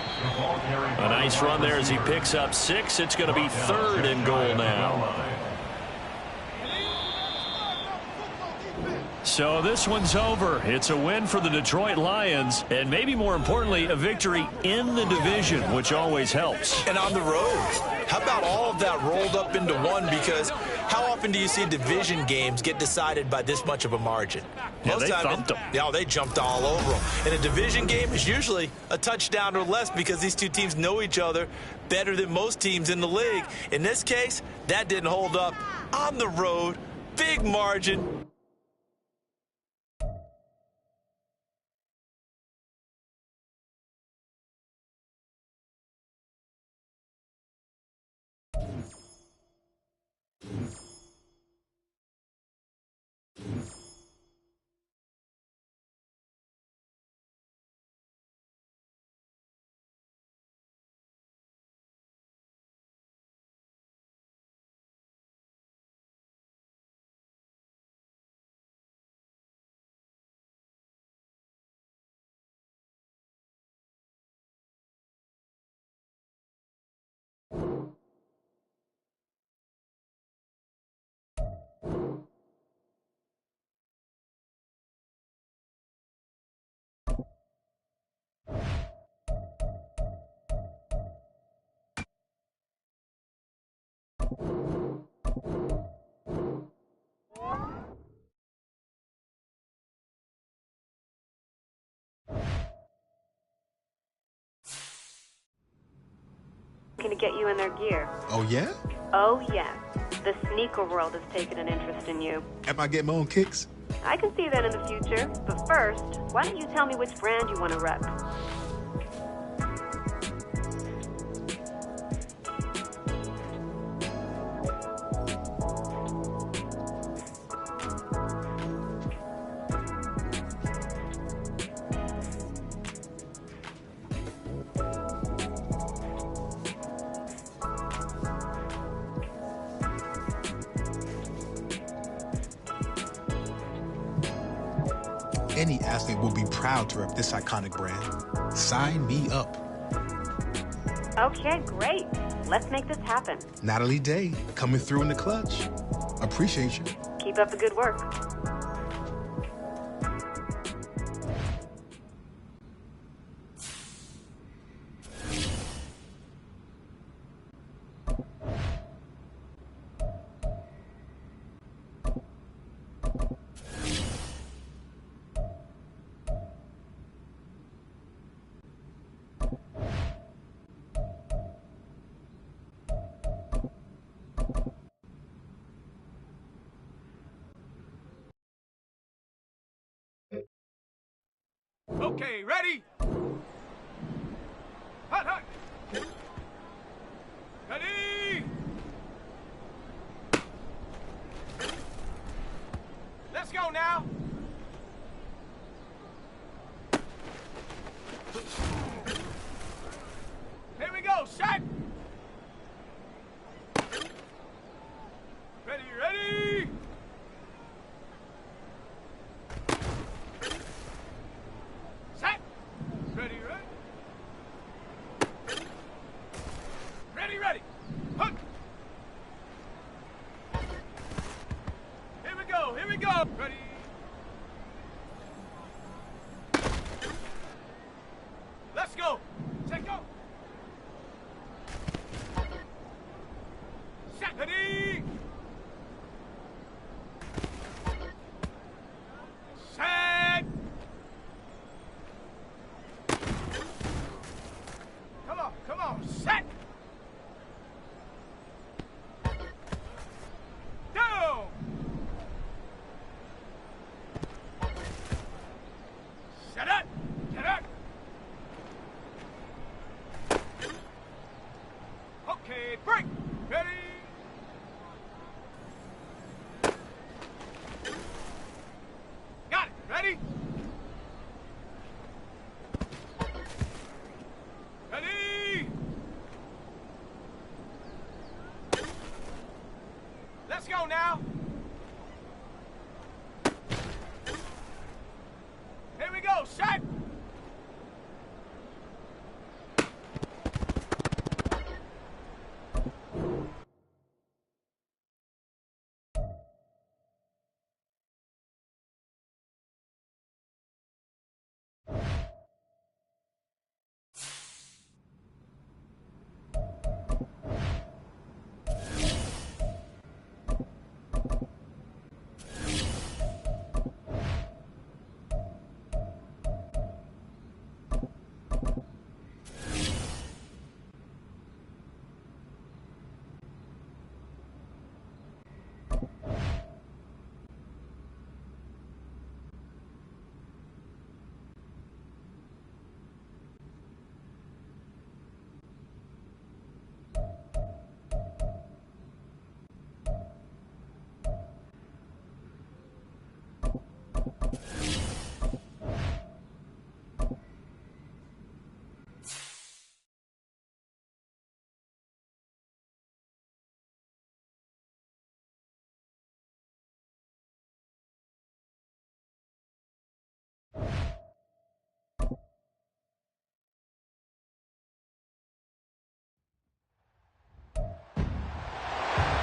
A nice run there as he picks up 6. It's going to be 3rd and goal now. So this one's over. It's a win for the Detroit Lions, and maybe more importantly, a victory in the division, which always helps. And on the road. How about all of that rolled up into one? Because how often do you see division games get decided by this much of a margin? Yeah, they thumped them. Yeah, they jumped all over them. And a division game is usually a touchdown or less because these two teams know each other better than most teams in the league. In this case, that didn't hold up. On the road, big margin. Going to get you in their gear. Oh, yeah? Oh, yeah. The sneaker world has taken an interest in you. Am I getting my own kicks? I can see that in the future. But first, why don't you tell me which brand you want to rep? any athlete will be proud to rep this iconic brand. Sign me up. Okay, great. Let's make this happen. Natalie Day, coming through in the clutch. Appreciate you. Keep up the good work. Okay, ready? Hot, hot. Ready? Let's go now. Here we go, set. Ready, ready? Set. Ready, ready? Ready, ready. Hook. Here we go, here we go. Ready. Let's go. Set, go. Set. Ready. Set. Come on, set. Down. Set up. Get up. Okay, break. Ready. Got it. Ready? Ready? Let's go now. Here we go, set.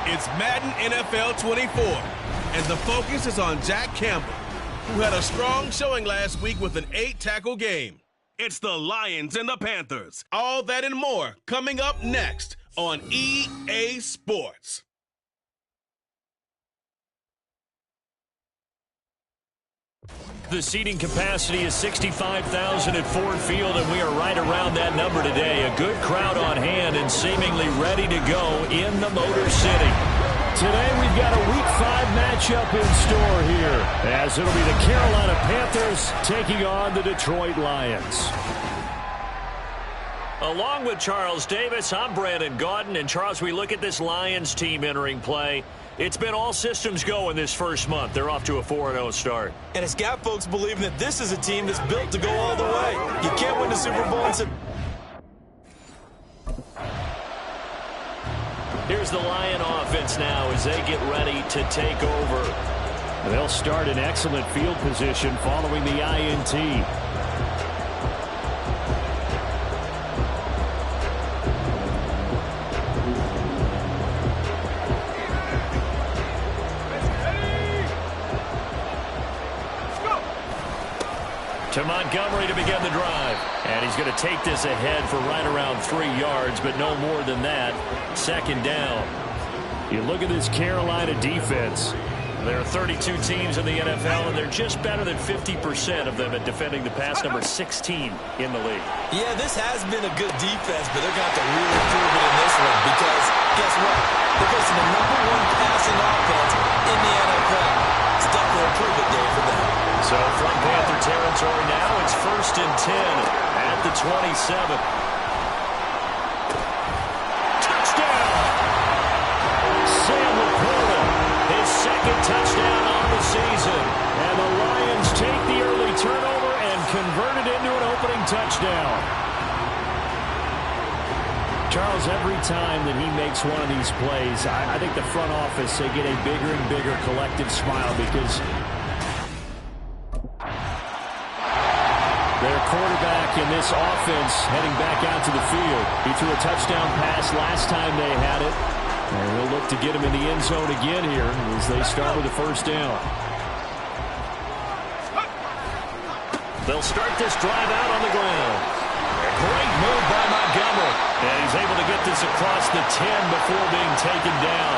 It's Madden NFL 24, and the focus is on Jack Campbell, who had a strong showing last week with an 8-tackle game. It's the Lions and the Panthers. All that and more coming up next on EA Sports. The seating capacity is 65,000 at Ford Field, and we are right around that number today. A good crowd on hand and seemingly ready to go in the Motor City. Today we've got a Week 5 matchup in store here, as it'll be the Carolina Panthers taking on the Detroit Lions. Along with Charles Davis, I'm Brandon Gaudin. And Charles, we look at this Lions team entering play. It's been all systems go in this first month. They're off to a 4-0 start. And it's got folks believing that this is a team that's built to go all the way. You can't win the Super Bowl and say... Here's the Lion offense now as they get ready to take over. They'll start in excellent field position following the INT. To Montgomery to begin the drive. And he's going to take this ahead for right around 3 yards, but no more than that. Second down. You look at this Carolina defense. There are 32 teams in the NFL, and they're just better than 50% of them at defending the pass, number 16 in the league. Yeah, this has been a good defense, but they're going to have to really prove it in this one because, guess what? They're facing the #1 passing offense in the NFL. It's definitely a prove-it day for them. So from Panther territory now, it's 1st and 10 at the 27. Touchdown! Sam Laporta, his second touchdown on the season. And the Lions take the early turnover and convert it into an opening touchdown. Charles, every time that he makes one of these plays, I think the front office, they get a bigger and bigger collective smile because their quarterback in this offense heading back out to the field. He threw a touchdown pass last time they had it. And they'll look to get him in the end zone again here as they start with the first down. They'll start this drive out on the ground. Great move by Montgomery. And he's able to get this across the 10 before being taken down.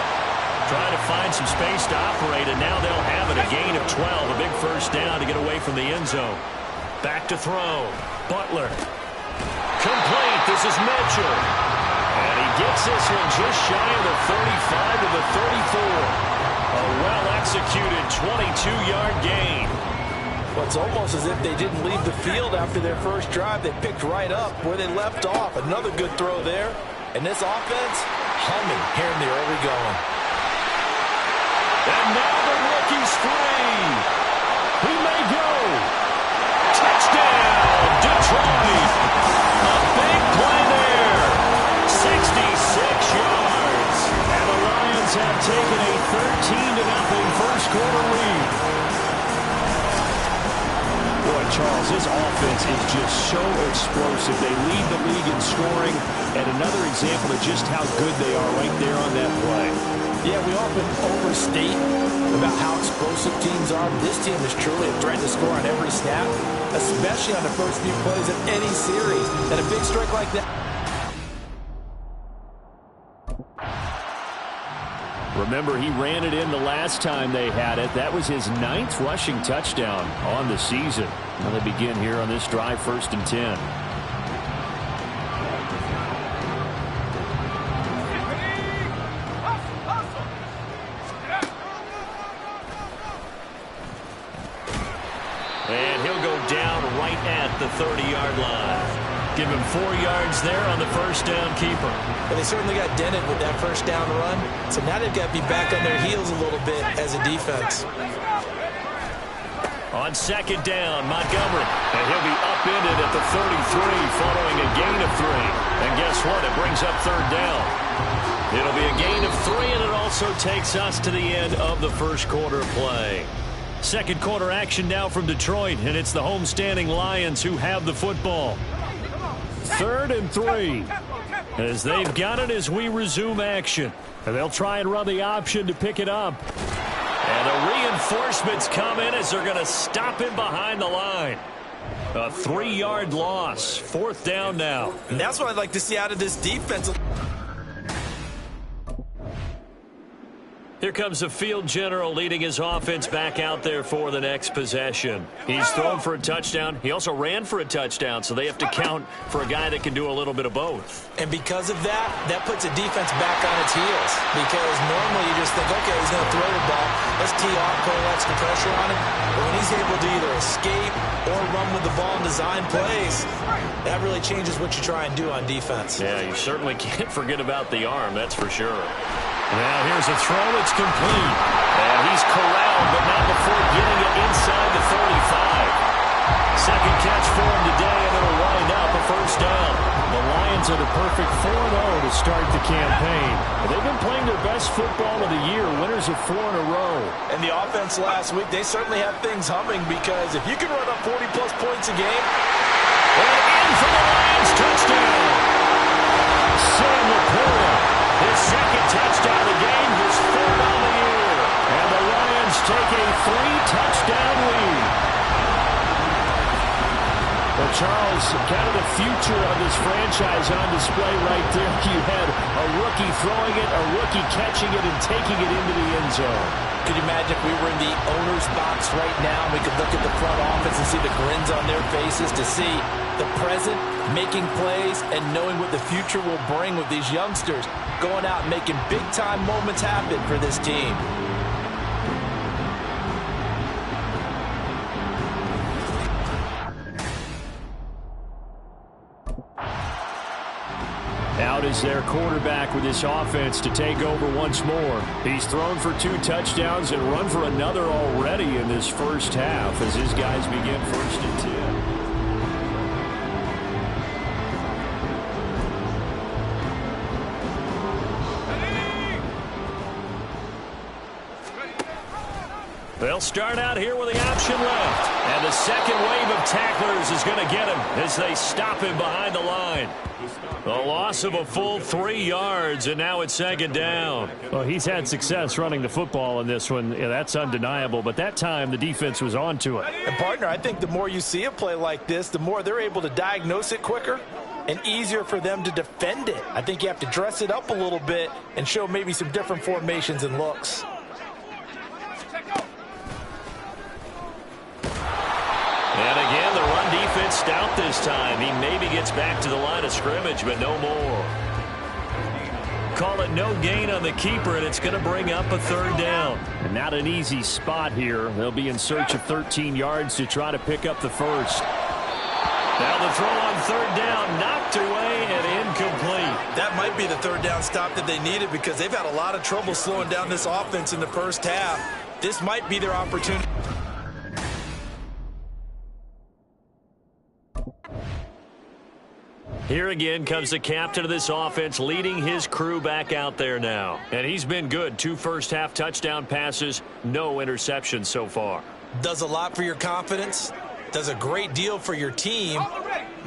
Trying to find some space to operate, and now they'll have it. A gain of 12, a big first down to get away from the end zone. Back to throw. Butler. Complete. This is Mitchell. And he gets this one just shy of the 35 to the 34. A well-executed 22-yard gain. Well, it's almost as if they didn't leave the field after their first drive. They picked right up where they left off. Another good throw there. And this offense, humming here in the early going. And now the rookie's free. He may go. Touchdown, Detroit. A big play there. 66 yards. And the Lions have taken a 13-0 first-quarter lead. Boy, Charles, this offense is just so explosive. They lead the league in scoring, and another example of just how good they are right there on that play. Yeah, we often overstate about how explosive teams are. This team is truly a threat to score on every snap, especially on the first few plays of any series. And a big strike like that. Remember, he ran it in the last time they had it. That was his 9th rushing touchdown on the season. Now they begin here on this drive, 1st and 10. And he'll go down right at the 30-yard line. Give him 4 yards there on the first down keeper. Well, they certainly got dented with that first down run. So now they've got to be back on their heels a little bit as a defense. On second down, Montgomery. And he'll be upended at the 33 following a gain of 3. And guess what? It brings up third down. It'll be a gain of 3, and it also takes us to the end of the first quarter play. Second quarter action now from Detroit, and it's the homestanding Lions who have the football. 3rd and 3 as they've got it as we resume action. And they'll try and run the option to pick it up. And the reinforcements come in as they're going to stop him behind the line. A 3-yard loss. 4th down now. And that's what I'd like to see out of this defense. Here comes the field general leading his offense back out there for the next possession. He's thrown for a touchdown. He also ran for a touchdown, so they have to count for a guy that can do a little bit of both. And because of that, that puts a defense back on its heels. Because normally you just think, okay, he's going to throw the ball. Let's tee off, put extra pressure on him. But when he's able to either escape or run with the ball and design plays, that really changes what you try and do on defense. Yeah, you certainly can't forget about the arm, that's for sure. Now here's a throw. It's complete. And he's corralled, but not before getting it inside the 35. Second catch for him today, and it'll wind up a first down. The Lions Lions at a perfect 4-0 to start the campaign. They've been playing their best football of the year, winners of 4 in a row. And the offense last week, they certainly have things humming, because if you can run up 40-plus points a game. And in for the Lions, touchdown. Sam Laporta, his second touchdown of the game, his third on the year. And the Lions take a 3-touchdown lead. Well, Charles, kind of the future of this franchise on display right there. You had a rookie throwing it, a rookie catching it, and taking it into the end zone. Could you imagine if we were in the owner's box right now and we could look at the front office and see the grins on their faces, to see the present making plays and knowing what the future will bring with these youngsters going out and making big-time moments happen for this team. Out is their quarterback with this offense to take over once more. He's thrown for 2 touchdowns and run for another already in this first half as his guys begin 1st and 10. They'll start out here with the option left. And the second wave of tacklers is going to get him as they stop him behind the line. A loss of a full 3 yards, and now it's 2nd down. Well, he's had success running the football in this one. Yeah, that's undeniable. But that time, the defense was on to it. And, partner, I think the more you see a play like this, the more they're able to diagnose it quicker and easier for them to defend it. I think you have to dress it up a little bit and show maybe some different formations and looks. And again, the run defense stout this time. He maybe gets back to the line of scrimmage, but no more. Call it no gain on the keeper, and it's going to bring up a 3rd down. And not an easy spot here. They'll be in search of 13 yards to try to pick up the first. Now the throw on 3rd down, knocked away and incomplete. That might be the 3rd down stop that they needed, because they've had a lot of trouble slowing down this offense in the first half. This might be their opportunity. Here again comes the captain of this offense, leading his crew back out there now. And he's been good. 2 first-half touchdown passes, no interceptions so far. Does a lot for your confidence, does a great deal for your team,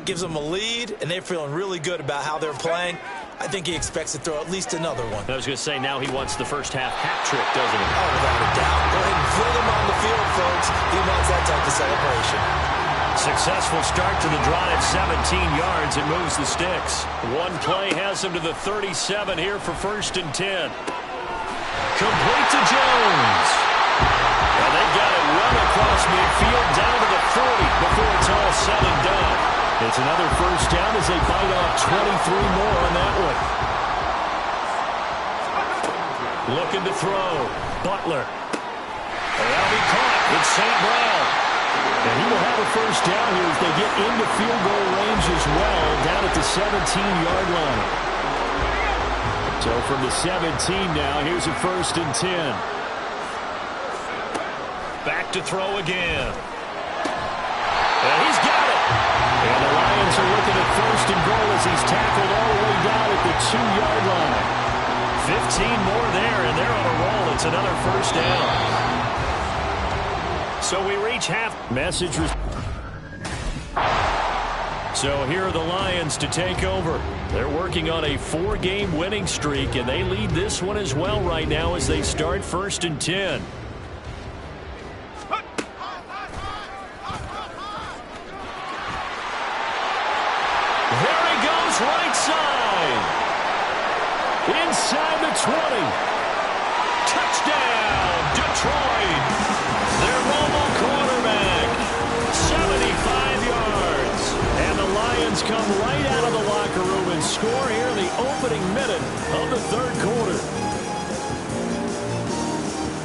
gives them a lead, and they're feeling really good about how they're playing. I think he expects to throw at least another one. I was going to say, now he wants the first-half hat trick, doesn't he? Oh, without a doubt. Go ahead and fling him on the field, folks. He wants that type of celebration. Successful start to the drive, 17 yards, and moves the sticks. One play has him to the 37 here for 1st and 10. Complete to Jones. And they've got it run across midfield down to the 40 before it's all said and done. It's another 1st down as they bite off 23 more on that one. Looking to throw. Butler. That'll be caught. It's St. Brown. And he will have a 1st down here as they get into field goal range as well, down at the 17-yard line. So from the 17 now, here's a 1st and 10. Back to throw again. And he's got it. And the Lions are looking at 1st and goal as he's tackled all the way down at the 2-yard line. 15 more there, and they're on a roll. It's another 1st down. So we reach half. Message. So here are the Lions to take over. They're working on a 4-game winning streak, and they lead this one as well right now as they start 1st and 10. There he goes, right side. Inside the 20. Touchdown, Detroit. Their mobile quarterback, 75 yards. And the Lions come right out of the locker room and score here in the opening minute of the 3rd quarter.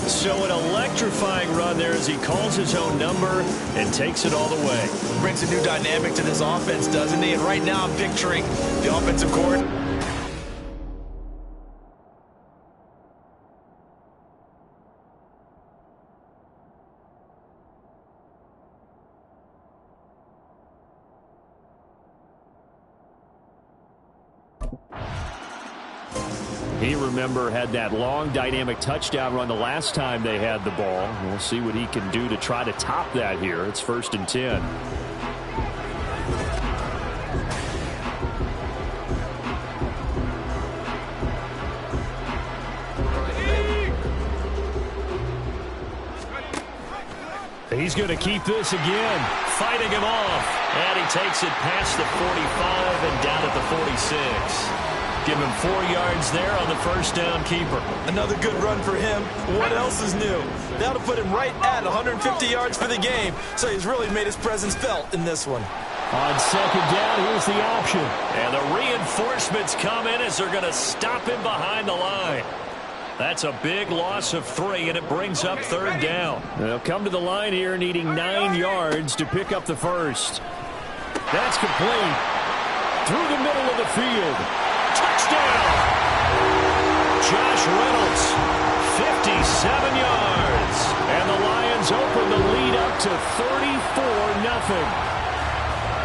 So an electrifying run there as he calls his own number and takes it all the way. Brings a new dynamic to this offense, doesn't he? And right now I'm picturing the offensive coordinator. He, remember, had that long dynamic touchdown run the last time they had the ball. We'll see what he can do to try to top that here. It's 1st and 10. He's going to keep this again, fighting him off. And he takes it past the 45 and down at the 46. Give him 4 yards there on the first down keeper. Another good run for him. What else is new? That'll put him right at 150 yards for the game. So he's really made his presence felt in this one. On second down, here's the option. And the reinforcements come in as they're going to stop him behind the line. That's a big loss of 3, and it brings up 3rd down. They'll come to the line here needing 9 yards to pick up the first. That's complete. Through the middle of the field. Touchdown! Josh Reynolds, 57 yards. And the Lions open the lead up to 34-0.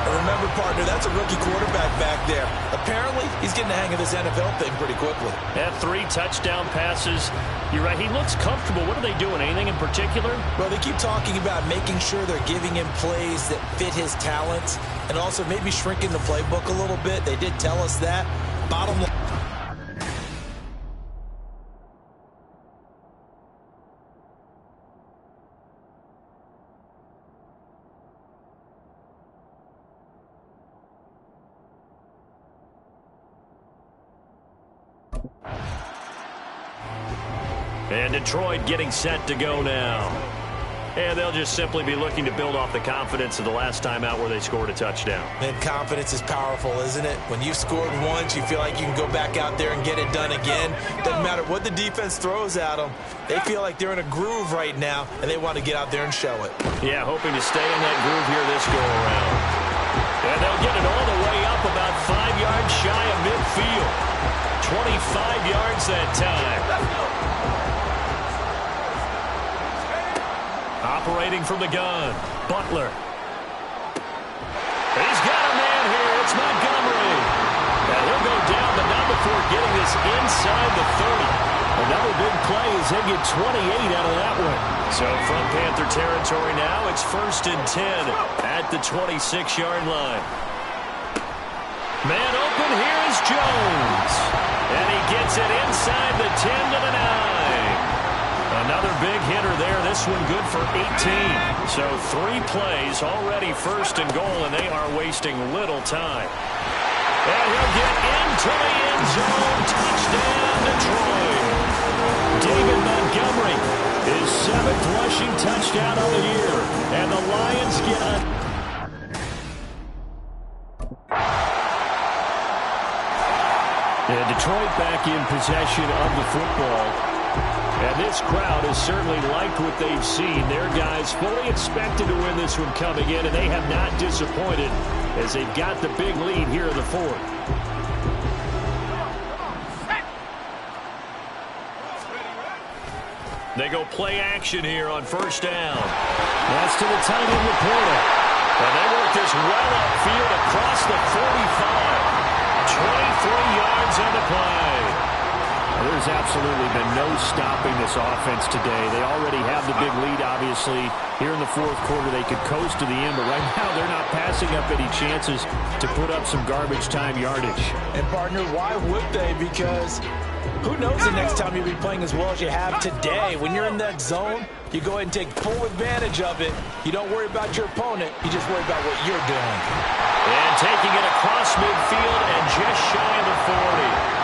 Remember, partner, that's a rookie quarterback back there. Apparently, he's getting the hang of this NFL thing pretty quickly. Had 3 touchdown passes. You're right, he looks comfortable. What are they doing? Anything in particular? Well, they keep talking about making sure they're giving him plays that fit his talents and also maybe shrinking the playbook a little bit. They did tell us that. Bottom line. And Detroit getting set to go now. And they'll just simply be looking to build off the confidence of the last time out where they scored a touchdown. And confidence is powerful, isn't it? When you've scored once, you feel like you can go back out there and get it done again. Doesn't matter what the defense throws at them. They feel like they're in a groove right now, and they want to get out there and show it. Yeah, hoping to stay in that groove here this go-around. And they'll get it all the way up about 5 yards shy of midfield. 25 yards that time. Operating from the gun, Butler. He's got a man here. It's Montgomery. And he'll go down, but not before getting this inside the 30. Another big play as they get 28 out of that one. So from Panther territory now, it's 1st and 10 at the 26-yard line. Man open, here is Jones. And he gets it inside the 10 to the 9. Another big hitter there. This one good for 18. So 3 plays already 1st and goal, and they are wasting little time. And he'll get into the end zone. Touchdown, Detroit. David Montgomery, his 7th rushing touchdown of the year. And the Lions get a... And Detroit back in possession of the football. And this crowd has certainly liked what they've seen. Their guys fully expected to win this one coming in, and they have not disappointed as they've got the big lead here in the 4th. They go play action here on 1st down. That's to the tight end reporter. And they work this well upfield across the 45. 23 yards on the play. There's absolutely been no stopping this offense today. They already have the big lead, obviously. Here in the 4th quarter, they could coast to the end, but right now they're not passing up any chances to put up some garbage time yardage. And, partner, why would they? Because who knows the next time you'll be playing as well as you have today. When you're in that zone, you go ahead and take full advantage of it. You don't worry about your opponent. You just worry about what you're doing. And taking it across midfield and just shy of the 40.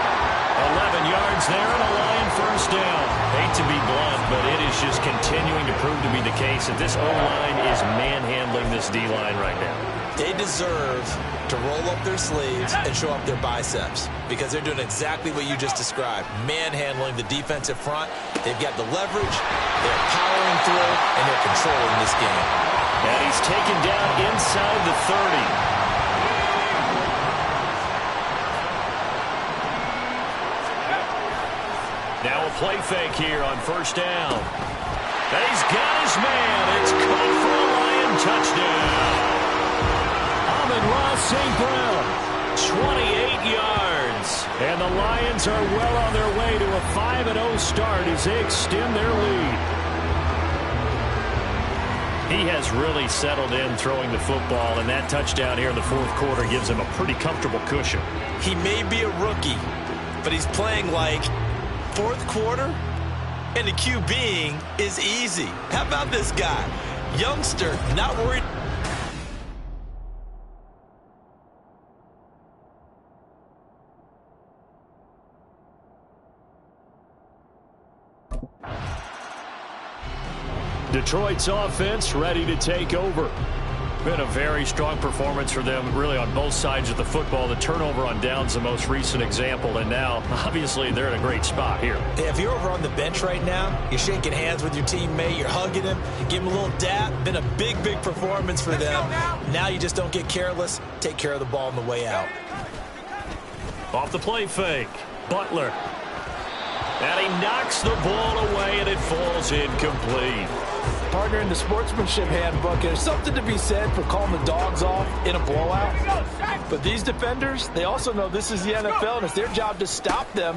11 yards there and a Lion 1st down. Hate to be blunt, but it is just continuing to prove to be the case that this O-line is manhandling this D-line right now. They deserve to roll up their sleeves and show up their biceps because they're doing exactly what you just described, manhandling the defensive front. They've got the leverage, they're powering through, and they're controlling this game. And he's taken down inside the 30. Now a play fake here on 1st down. And he's got his man. It's caught for a Lion touchdown. Amon-Ra St. Brown, 28 yards. And the the Lions are well on their way to a 5-0 start as they extend their lead. He has really settled in throwing the football, and that touchdown here in the fourth quarter gives him a pretty comfortable cushion. He may be a rookie, but he's playing like fourth quarter, and the QBing is easy. How about this guy? Youngster, not worried. Detroit's offense ready to take over. Been a very strong performance for them, really, on both sides of the football. The turnover on downs, the most recent example, and now, obviously, they're in a great spot here. Yeah, if you're over on the bench right now, you're shaking hands with your teammate, you're hugging him, give him a little dap. Been a big, big performance for them. Now you just don't get careless. Take care of the ball on the way out. Off the play fake, Butler. And he knocks the ball away, and it falls incomplete. Partner, in the sportsmanship handbook, there's something to be said for calling the dogs off in a blowout. But these defenders, they also know this is the NFL, and it's their job to stop them,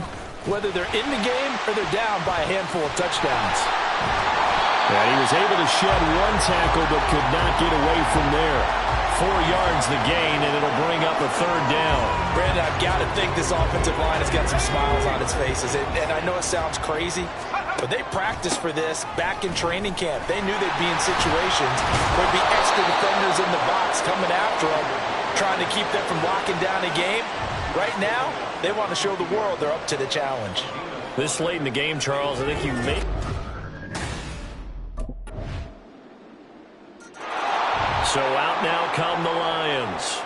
whether they're in the game or they're down by a handful of touchdowns. And he was able to shed one tackle but could not get away from there. 4 yards the gain, and it'll bring up a third down. Brandon, I've got to think this offensive line has got some smiles on its faces. And I know it sounds crazy, but they practiced for this back in training camp. They knew they'd be in situations where there'd be extra defenders in the box coming after them, trying to keep them from locking down a game. Right now, they want to show the world they're up to the challenge. This late in the game, Charles, I think you may... So out now come the Lions.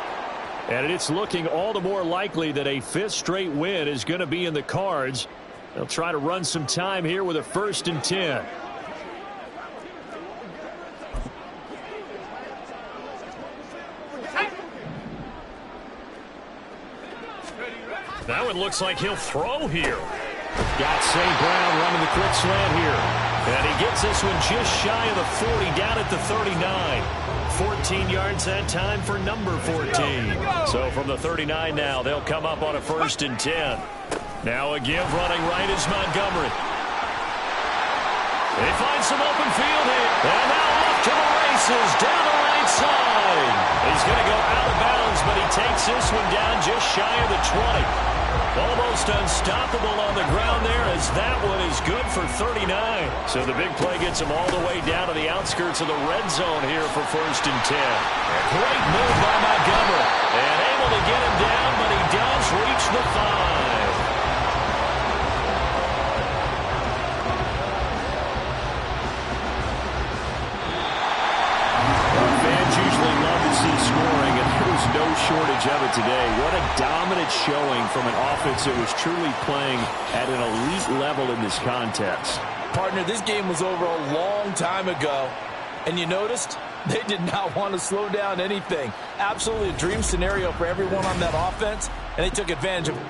And it's looking all the more likely that a fifth straight win is going to be in the cards. They'll try to run some time here with a 1st and 10. That one looks like he'll throw here. Got St. Brown running the quick slant here. And he gets this one just shy of the 40, down at the 39. 14 yards that time for number 14. So from the 39 now, they'll come up on a 1st and 10. Now a give running right is Montgomery. They find some open field here. And now off to the races down the right side. He's going to go out of bounds, but he takes this one down just shy of the 20. Almost unstoppable on the ground there, as that one is good for 39. So the big play gets him all the way down to the outskirts of the red zone here for 1st and 10. Great move by Montgomery. And able to get him down, but he does reach the 5. Fans usually love to see scoring, and there's no shortage of it today. What a dominant showing from an offense that was truly playing at an elite level in this contest. Partner, this game was over a long time ago, and you noticed they did not want to slow down anything. Absolutely a dream scenario for everyone on that offense, and they took advantage of it.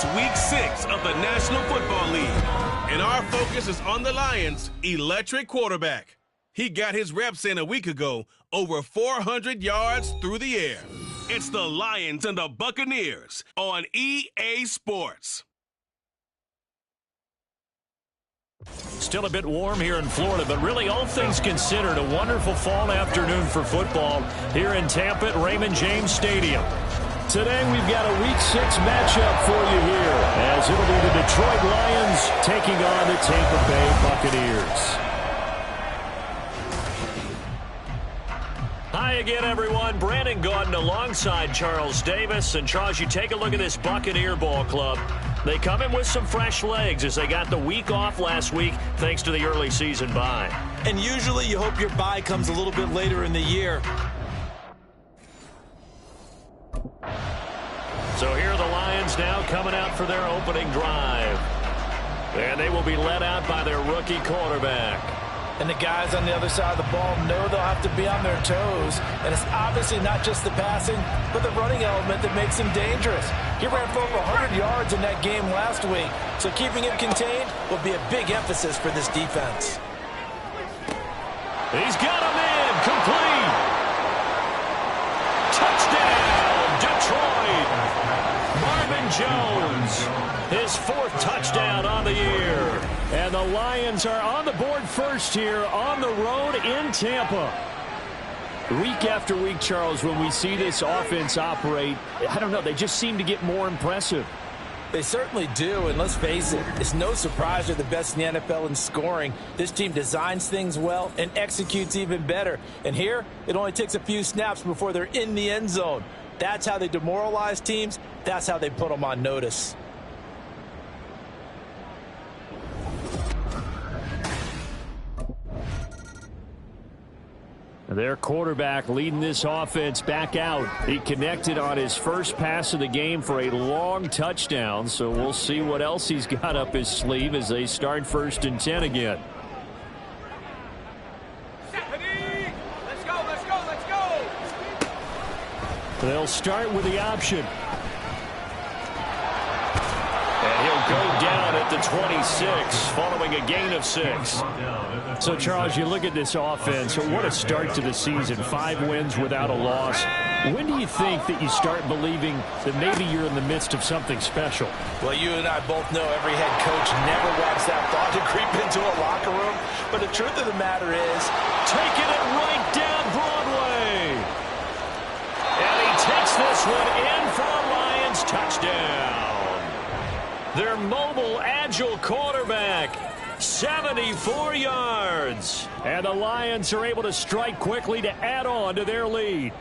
It's Week 6 of the National Football League, and our focus is on the Lions' electric quarterback. He got his reps in a week ago, over 400 yards through the air. It's the Lions and the Buccaneers on EA Sports. Still a bit warm here in Florida, but really all things considered, a wonderful fall afternoon for football here in Tampa at Raymond James Stadium. Today we've got a Week 6 matchup for you here, as it'll be the Detroit Lions taking on the Tampa Bay Buccaneers. Hi again, everyone. Brandon Gaudin alongside Charles Davis. And Charles, you take a look at this Buccaneer ball club. They come in with some fresh legs as they got the week off last week thanks to the early season bye. And usually you hope your bye comes a little bit later in the year. So here are the Lions now coming out for their opening drive. And they will be led out by their rookie quarterback. And the guys on the other side of the ball know they'll have to be on their toes. And it's obviously not just the passing, but the running element that makes him dangerous. He ran for over 100 yards in that game last week, so keeping him contained will be a big emphasis for this defense. He's got him in, complete. Touchdown, Detroit. Marvin Jones, his 4th touchdown on the year. And the Lions are on the board first here on the road in Tampa. Week after week, Charles, when we see this offense operate, I don't know, they just seem to get more impressive. They certainly do, and let's face it, it's no surprise they're the best in the NFL in scoring. This team designs things well and executes even better. And here, it only takes a few snaps before they're in the end zone. That's how they demoralize teams. That's how they put them on notice. Their quarterback leading this offense back out. He connected on his first pass of the game for a long touchdown, so we'll see what else he's got up his sleeve as they start 1st and 10 again. Let's go, let's go, let's go! They'll start with the option. And he'll go down at the 26 following a gain of 6. So, Charles, you look at this offense, what a start to the season. 5 wins without a loss. When do you think that you start believing that maybe you're in the midst of something special? Well, you and I both know every head coach never wants that thought to creep into a locker room. But the truth of the matter is, taking it right down Broadway. And he takes this one in for a Lions touchdown. Their mobile, agile quarterback, 74 yards. And the Lions are able to strike quickly to add on to their lead.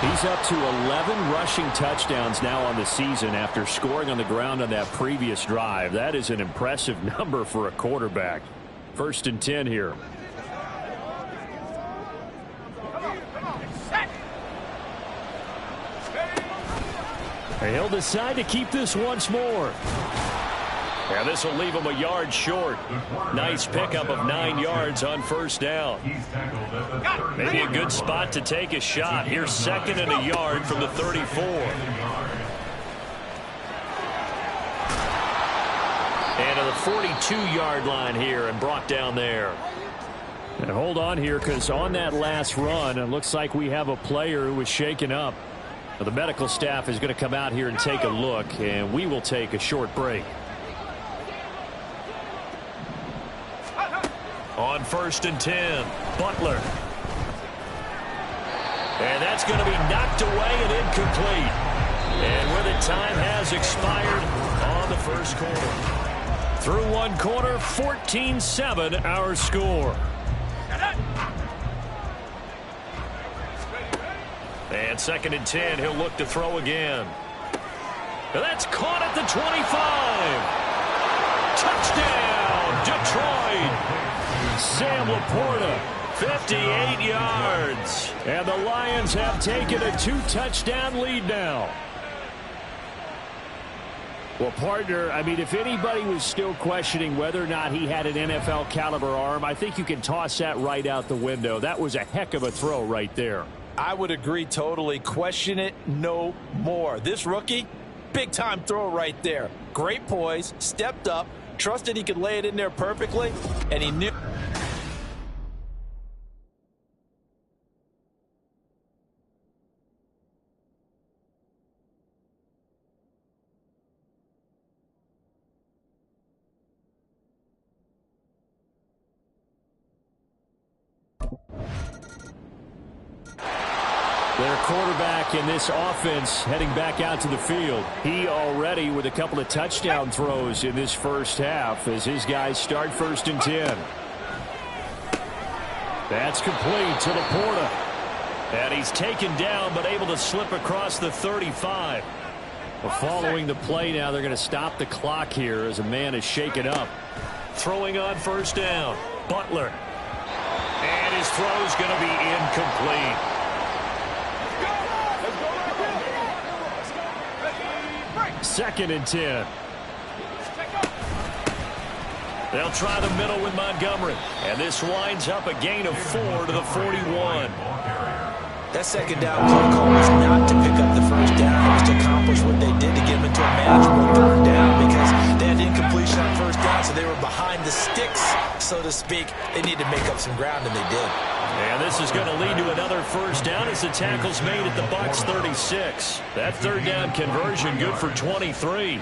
He's up to 11 rushing touchdowns now on the season after scoring on the ground on that previous drive. That is an impressive number for a quarterback. 1st and 10 here. He'll decide to keep this once more. And this will leave him a yard short. Nice pickup of 9 yards on 1st down. Maybe a good spot to take a shot. Here's 2nd and a yard from the 34. And to the 42-yard line here and brought down there. And hold on here, because on that last run, it looks like we have a player who was shaken up. The medical staff is going to come out here and take a look, and we will take a short break. On 1st and 10, Butler. And that's going to be knocked away and incomplete. And where the time has expired on the 1st quarter. Through 1 quarter, 14-7 our score. And 2nd and 10, he'll look to throw again. And that's caught at the 25. Touchdown, Detroit. Sam Laporta, 58 yards. And the Lions have taken a 2-touchdown lead now. Well, partner, I mean, if anybody was still questioning whether or not he had an NFL caliber arm, I think you can toss that right out the window. That was a heck of a throw right there. I would agree totally. Question it no more. This rookie, big-time throw right there. Great poise, stepped up, trusted he could lay it in there perfectly, and he knew. Their quarterback in this offense heading back out to the field. He already with a couple of touchdown throws in this first half as his guys start 1st and 10. That's complete to Laporta. And he's taken down but able to slip across the 35. Well, following the play now, they're going to stop the clock here as a man is shaken up. Throwing on 1st down. Butler. And his throw's going to be incomplete. 2nd and 10. They'll try the middle with Montgomery. And this winds up a gain of 4 to the 41. That 2nd down play call was not to pick up the 1st down. It was to accomplish what they did to get them into a manageable 3rd down because they had incompletion on 1st down, so they were behind the sticks, so to speak. They needed to make up some ground, and they did. And this is going to lead to another 1st down as the tackle's made at the Bucs 36. That 3rd down conversion good for 23.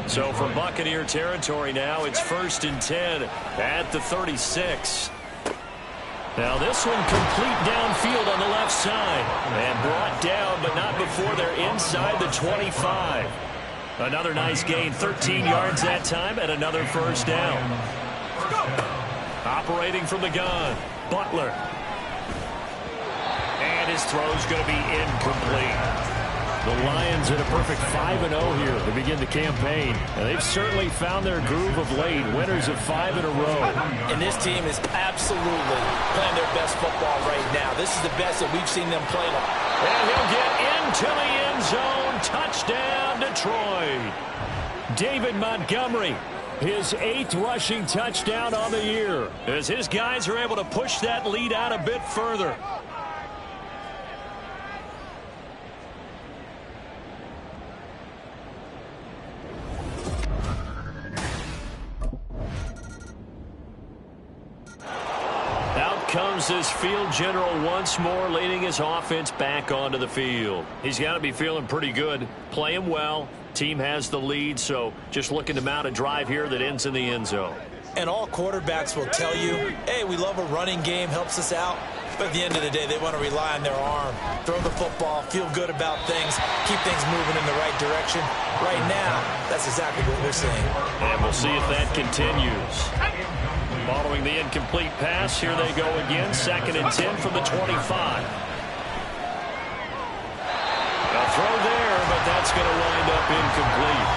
So from Buccaneer territory now, it's 1st and 10 at the 36. Now this one complete downfield on the left side. And brought down, but not before they're inside the 25. Another nice gain, 13 yards that time, and another 1st down. Operating from the gun, Butler. And his throw's going to be incomplete. The Lions at a perfect 5-0 here to begin the campaign. And they've certainly found their groove of late, winners of 5 in a row. And this team is absolutely playing their best football right now. This is the best that we've seen them play. And he'll get into the end zone. Touchdown, Detroit. David Montgomery, his 8th rushing touchdown on the year, as his guys are able to push that lead out a bit further. Comes this field general once more, leading his offense back onto the field. He's got to be feeling pretty good, playing well. Team has the lead, so just looking to mount a drive here that ends in the end zone. And all quarterbacks will tell you, hey, we love a running game, helps us out. But at the end of the day, they want to rely on their arm, throw the football, feel good about things, keep things moving in the right direction. Right now, that's exactly what we're seeing. And we'll see if that continues. Following the incomplete pass, here they go again. 2nd and 10 from the 25. A throw there, but that's going to wind up incomplete.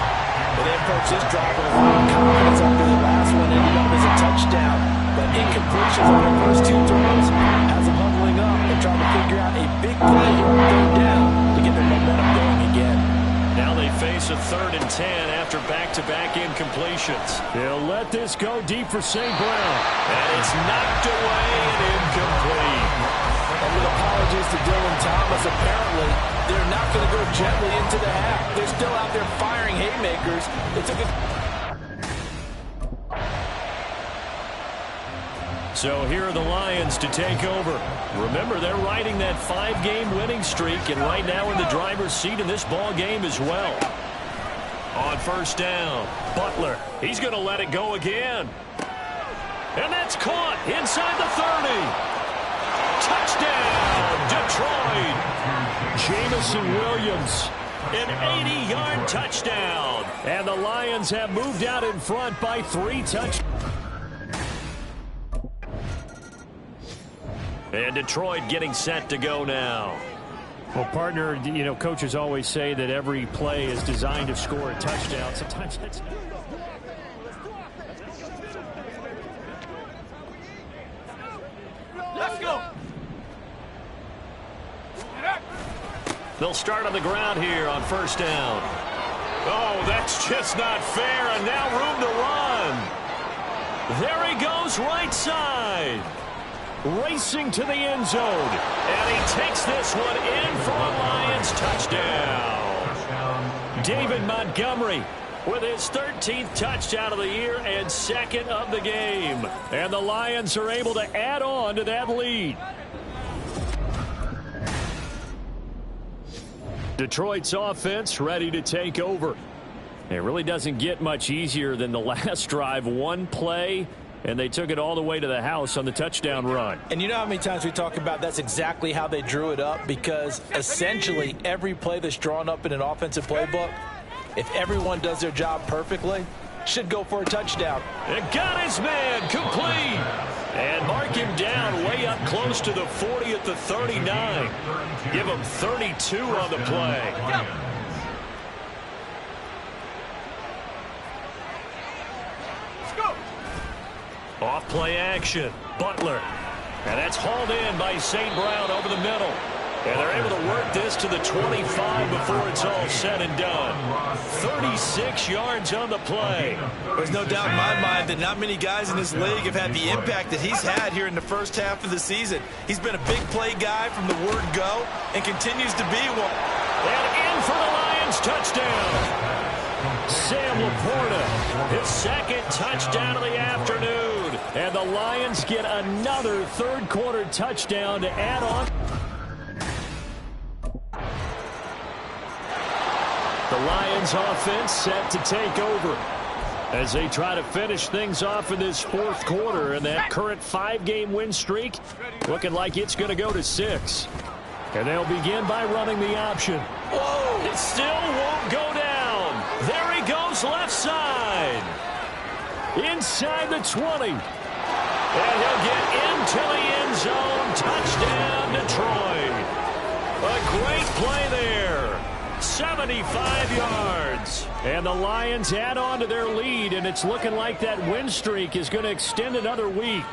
Well, they approach this drive with a lot of confidence after the last one ended up as a touchdown. But incompletions on their first 2 throws has them huddling up and trying to figure out a big play here on 3rd down to get their momentum going again. Now they face a 3rd and 10 after back-to-back incompletions. They'll let this go deep for St. Brown. And it's knocked away and incomplete. And with apologies to Dylan Thomas, apparently they're not going to go gently into the half. They're still out there firing haymakers. They took a... So here are the Lions to take over. Remember, they're riding that 5-game winning streak, and right now in the driver's seat in this ball game as well. On 1st down, Butler. He's going to let it go again. And that's caught inside the 30. Touchdown, Detroit. Jamison Williams. An 80-yard touchdown. And the Lions have moved out in front by 3 touchdowns. And Detroit getting set to go now. Well, partner, you know, coaches always say that every play is designed to score a touchdown. Sometimes it's... Let's go. They'll start on the ground here on 1st down. Oh, that's just not fair, and now room to run. There he goes right side. Racing to the end zone. And he takes this one in for a Lions touchdown. David Montgomery with his 13th touchdown of the year and second of the game. And the Lions are able to add on to that lead. Detroit's offense ready to take over. It really doesn't get much easier than the last drive. One play, and they took it all the way to the house on the touchdown run. And you know how many times we talk about that's exactly how they drew it up, because essentially every play that's drawn up in an offensive playbook, if everyone does their job perfectly, should go for a touchdown. It got his man complete. And mark him down way up close to the 40 at the 39. Give him 32 on the play. Let's go. Off play action. Butler. And that's hauled in by St. Brown over the middle. And they're able to work this to the 25 before it's all said and done. 36 yards on the play. There's no doubt in my mind that not many guys in this league have had the impact that he's had here in the first half of the season. He's been a big play guy from the word go and continues to be one. And in for the Lions touchdown. Sam Laporta, his second touchdown of the afternoon. And the Lions get another third-quarter touchdown to add on. The Lions offense set to take over as they try to finish things off in this fourth quarter, and that current 5-game win streak looking like it's going to go to 6. And they'll begin by running the option. Whoa! It still won't go down. There he goes left side. Inside the 20. And he'll get into the end zone. Touchdown, Detroit. A great play there. 75 yards. And the Lions add on to their lead, and it's looking like that win streak is going to extend another week.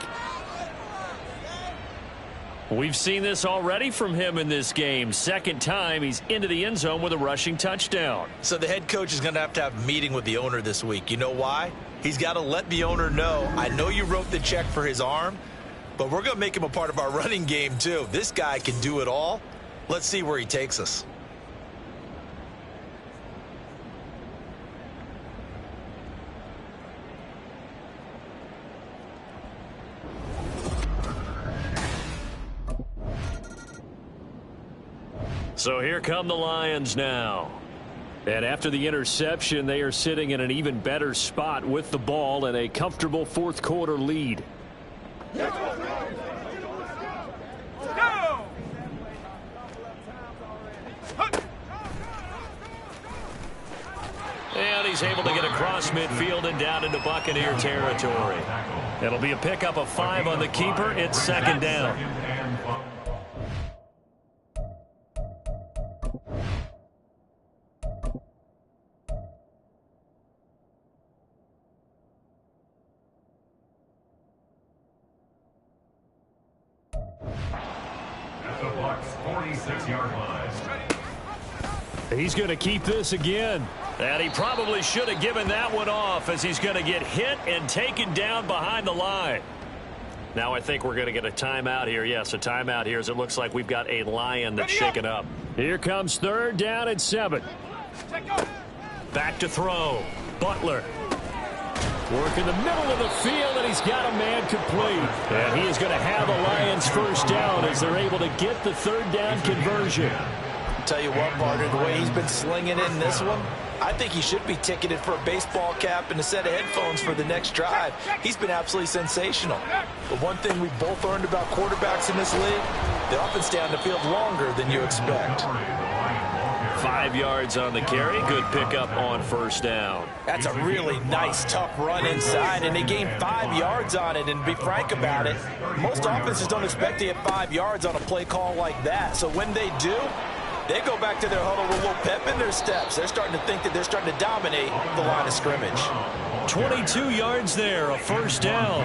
We've seen this already from him in this game. Second time he's into the end zone with a rushing touchdown. So the head coach is going to have a meeting with the owner this week. You know why? He's got to let the owner know, I know you wrote the check for his arm, but we're going to make him a part of our running game too. This guy can do it all. Let's see where he takes us. So here come the Lions now. And after the interception, they are sitting in an even better spot with the ball and a comfortable fourth quarter lead. And he's able to get across midfield and down into Buccaneer territory. It'll be a pickup of 5 on the keeper. It's second down. He's going to keep this again. And he probably should have given that one off, as he's going to get hit and taken down behind the line. Now I think we're going to get a timeout here. Yes, a timeout here, as it looks like we've got a Lion that's shaken up. Here comes third down and 7. Back to throw. Butler. Work in the middle of the field, and he's got a man complete. And he is going to have the Lions first down as they're able to get the third down conversion. Tell you what, partner, the way he's been slinging in this one, I think he should be ticketed for a baseball cap and a set of headphones for the next drive. He's been absolutely sensational. But one thing we both learned about quarterbacks in this league, they often stay on the field longer than you expect. 5 yards on the carry. Good pickup on first down. That's a really nice, tough run inside, and they gained 5 yards on it. And to be frank about it, most offenses don't expect to get 5 yards on a play call like that. So when they do, they go back to their huddle with a little pep in their steps. They're starting to think that they're starting to dominate the line of scrimmage. 22 yards there, a first down.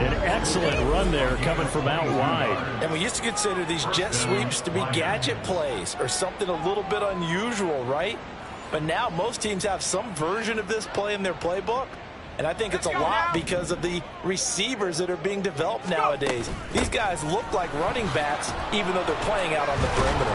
An excellent run there coming from out wide. And we used to consider these jet sweeps to be gadget plays or something a little bit unusual, right? But now most teams have some version of this play in their playbook. And I think it's a lot because of the receivers that are being developed nowadays. These guys look like running backs, even though they're playing out on the perimeter.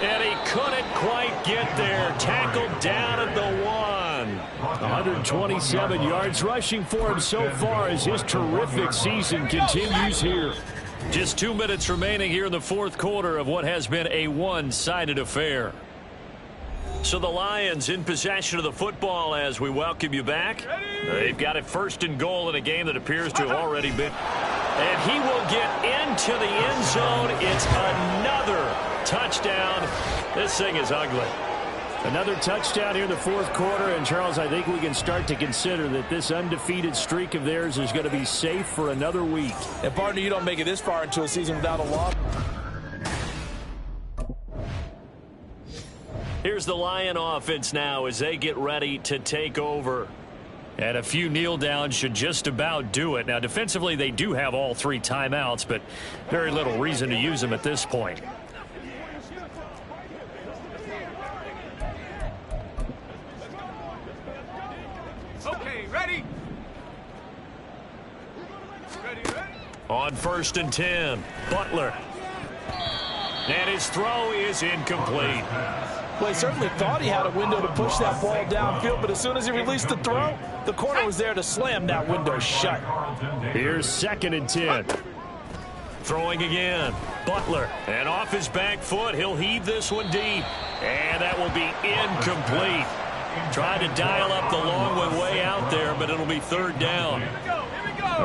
And he couldn't quite get there. Tackled down at the 1. 127 yards rushing for him so far as his terrific season continues here. Just 2 minutes remaining here in the fourth quarter of what has been a one-sided affair. So the Lions in possession of the football as we welcome you back. They've got it first and goal in a game that appears to have already been. And he will get into the end zone. It's another touchdown. This thing is ugly. Another touchdown here in the fourth quarter. And, Charles, I think we can start to consider that this undefeated streak of theirs is going to be safe for another week. And, partner, you don't make it this far into a season without a loss. Here's the Lion offense now as they get ready to take over. And a few kneel downs should just about do it. Now, defensively, they do have all 3 timeouts, but very little reason to use them at this point. Okay, ready? Ready? On 1st and 10, Butler. And his throw is incomplete. Well, he certainly thought he had a window to push that ball downfield, but as soon as he released the throw, the corner was there to slam that window shut. Here's 2nd and 10. Throwing again, Butler. And off his back foot, he'll heave this one deep. And that will be incomplete. Tried to dial up the long one way out there, but it'll be 3rd down.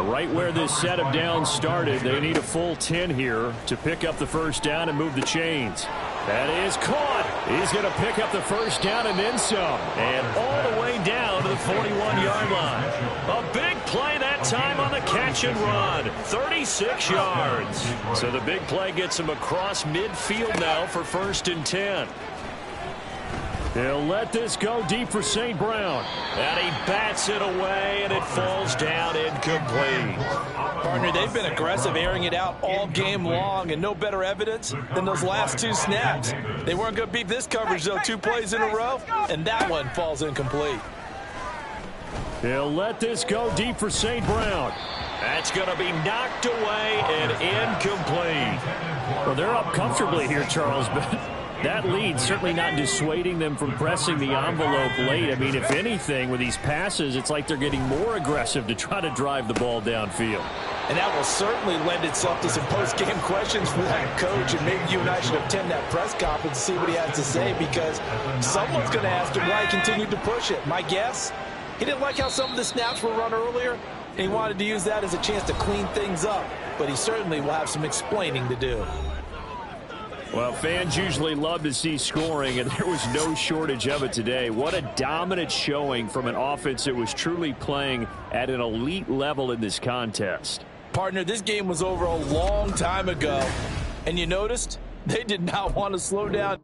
Right where this set of downs started, they need a full 10 here to pick up the first down and move the chains. That is caught. He's going to pick up the first down and then some. And all the way down to the 41-yard line. A big play that time on the catch and run. 36 yards. So the big play gets him across midfield now for 1st and 10. They'll let this go deep for St. Brown. And he bats it away, and it falls down incomplete. Partner, they've been aggressive, airing it out all game long, and no better evidence than those last 2 snaps. They weren't going to beat this coverage, though, 2 plays in a row, and that one falls incomplete. They'll let this go deep for St. Brown. That's going to be knocked away and incomplete. Well, they're up comfortably here, Charles, but that lead certainly not dissuading them from pressing the envelope late. I mean, if anything, with these passes, it's like they're getting more aggressive to try to drive the ball downfield. And that will certainly lend itself to some post-game questions for that coach, and maybe you and I should attend that press conference to see what he has to say, because someone's going to ask him why he continued to push it. My guess, he didn't like how some of the snaps were run earlier, and he wanted to use that as a chance to clean things up, but he certainly will have some explaining to do. Well, fans usually love to see scoring, and there was no shortage of it today. What a dominant showing from an offense that was truly playing at an elite level in this contest. Partner, this game was over a long time ago, and you noticed they did not want to slow down.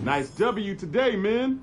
Nice W today, man.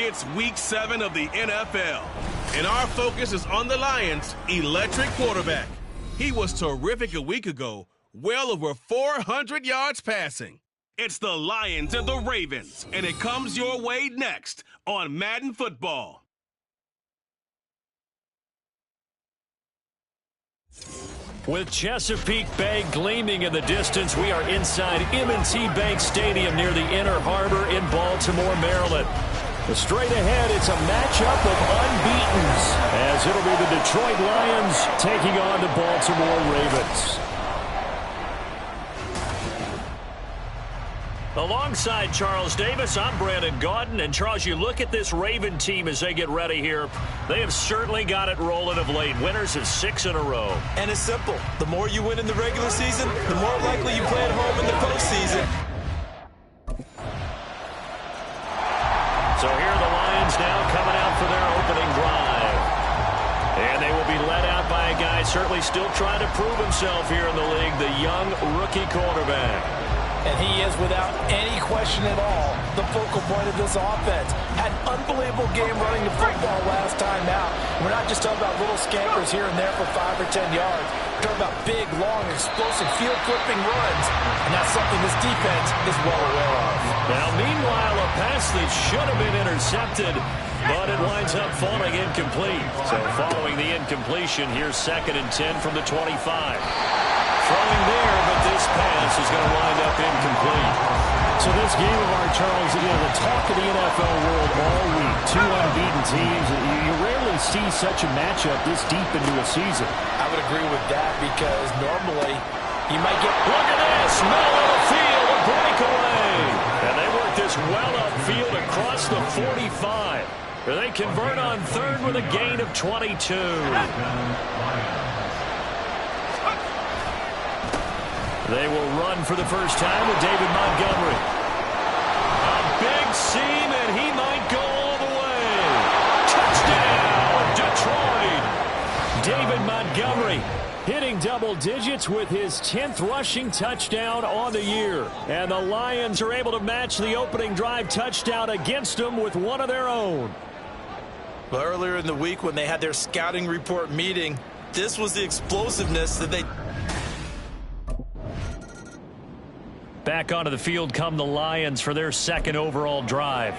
It's week 7 of the NFL, and our focus is on the Lions' electric quarterback. He was terrific a week ago, well over 400 yards passing. It's the Lions and the Ravens, and it comes your way next on Madden Football. With Chesapeake Bay gleaming in the distance, we are inside M&T Bank Stadium near the Inner Harbor in Baltimore, Maryland. Straight ahead, it's a matchup of unbeatens, as it'll be the Detroit Lions taking on the Baltimore Ravens. Alongside Charles Davis, I'm Brandon Gaudin. And Charles, you look at this Raven team as they get ready here. They have certainly got it rolling of late. Winners of 6 in a row. And it's simple. The more you win in the regular season, the more likely you play at home in the postseason. So here are the Lions now coming out for their opening drive. And they will be led out by a guy certainly still trying to prove himself here in the league, the young rookie quarterback. And he is, without any question at all, the focal point of this offense. Had an unbelievable game running the football last time out. We're not just talking about little scampers here and there for 5 or 10 yards. We're talking about big, long, explosive, field-flipping runs. And that's something this defense is well aware of. Now, meanwhile, a pass that should have been intercepted, but it winds up falling incomplete. So following the incompletion, here's 2nd and 10 from the 25. Throwing there, but this pass is going to wind up incomplete. So this game of our Charles, again, the talk of the NFL world all week. 2 unbeaten teams. You rarely see such a matchup this deep into a season. I would agree with that because normally you might get... Look at this! Middle of the field, a breakaway! And they work this well upfield across the 45. They convert on 3rd with a gain of 22. They will run for the first time with David Montgomery. A big seam, and he might go all the way. Touchdown, Detroit! David Montgomery hitting double digits with his 10th rushing touchdown on the year. And the Lions are able to match the opening drive touchdown against them with one of their own. Well, earlier in the week when they had their scouting report meeting, this was the explosiveness that they... Back onto the field come the Lions for their 2nd overall drive.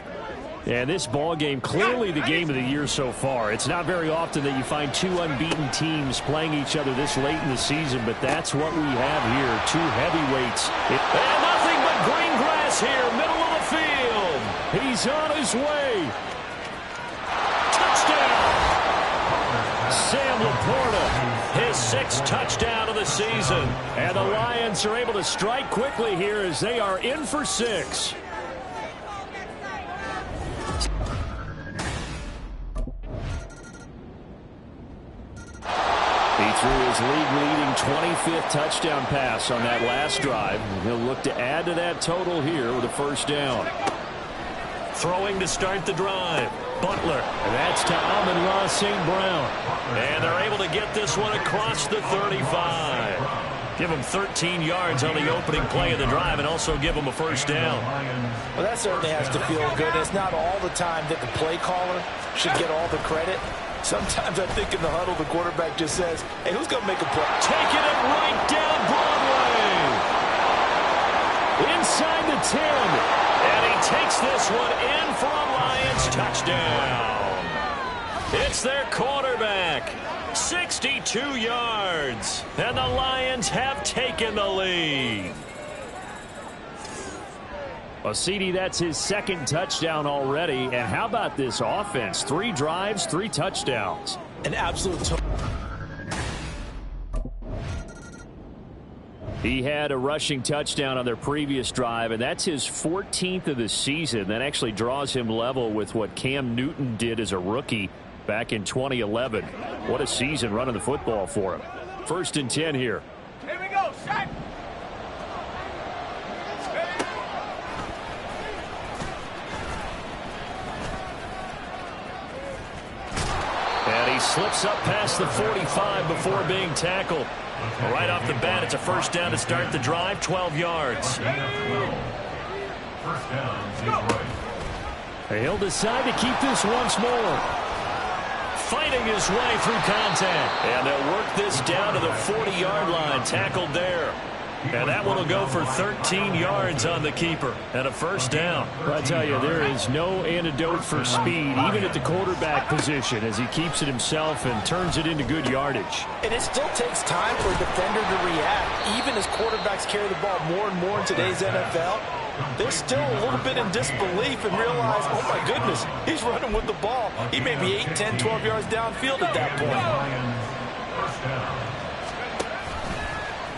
And this ball game, clearly the game of the year so far. It's not very often that you find 2 unbeaten teams playing each other this late in the season, but that's what we have here, 2 heavyweights. And nothing but green grass here, middle of the field. He's on his way. Touchdown! Sam Laporta, his 6th touchdown of the season. And the Lions are able to strike quickly here as they are in for 6. He threw his league-leading 25th touchdown pass on that last drive. He'll look to add to that total here with a 1st down. Throwing to start the drive. Butler. And that's to Amon-Ra St. Brown. And they're able to get this one across the 35. Give him 13 yards on the opening play of the drive and also give him a 1st down. Well, that certainly has to feel good. It's not all the time that the play caller should get all the credit. Sometimes I think in the huddle, the quarterback just says, hey, who's going to make a play? Taking it right down Broadway. Inside the 10. And he takes this one in for a Lions touchdown. It's their quarterback. 62 yards. And the Lions have taken the lead. Well, CD, that's his 2nd touchdown already. And how about this offense? 3 drives, 3 touchdowns. An absolute... He had a rushing touchdown on their previous drive, and that's his 14th of the season. That actually draws him level with what Cam Newton did as a rookie back in 2011. What a season running the football for him. 1st and 10 here. Here we go, shot. And he slips up past the 45 before being tackled. Right off the bat, it's a 1st down to start the drive, 12 yards. He'll decide to keep this once more. Fighting his way through contact. And they'll work this down to the 40-yard line. Tackled there. And that one will go for 13 yards on the keeper and a first down. I tell you, there is no antidote for speed, even at the quarterback position, as he keeps it himself and turns it into good yardage. And it still takes time for a defender to react. Even as quarterbacks carry the ball more and more in today's NFL, they're still a little bit in disbelief and realize, oh my goodness, he's running with the ball. He may be 8, 10, 12 yards downfield at that point.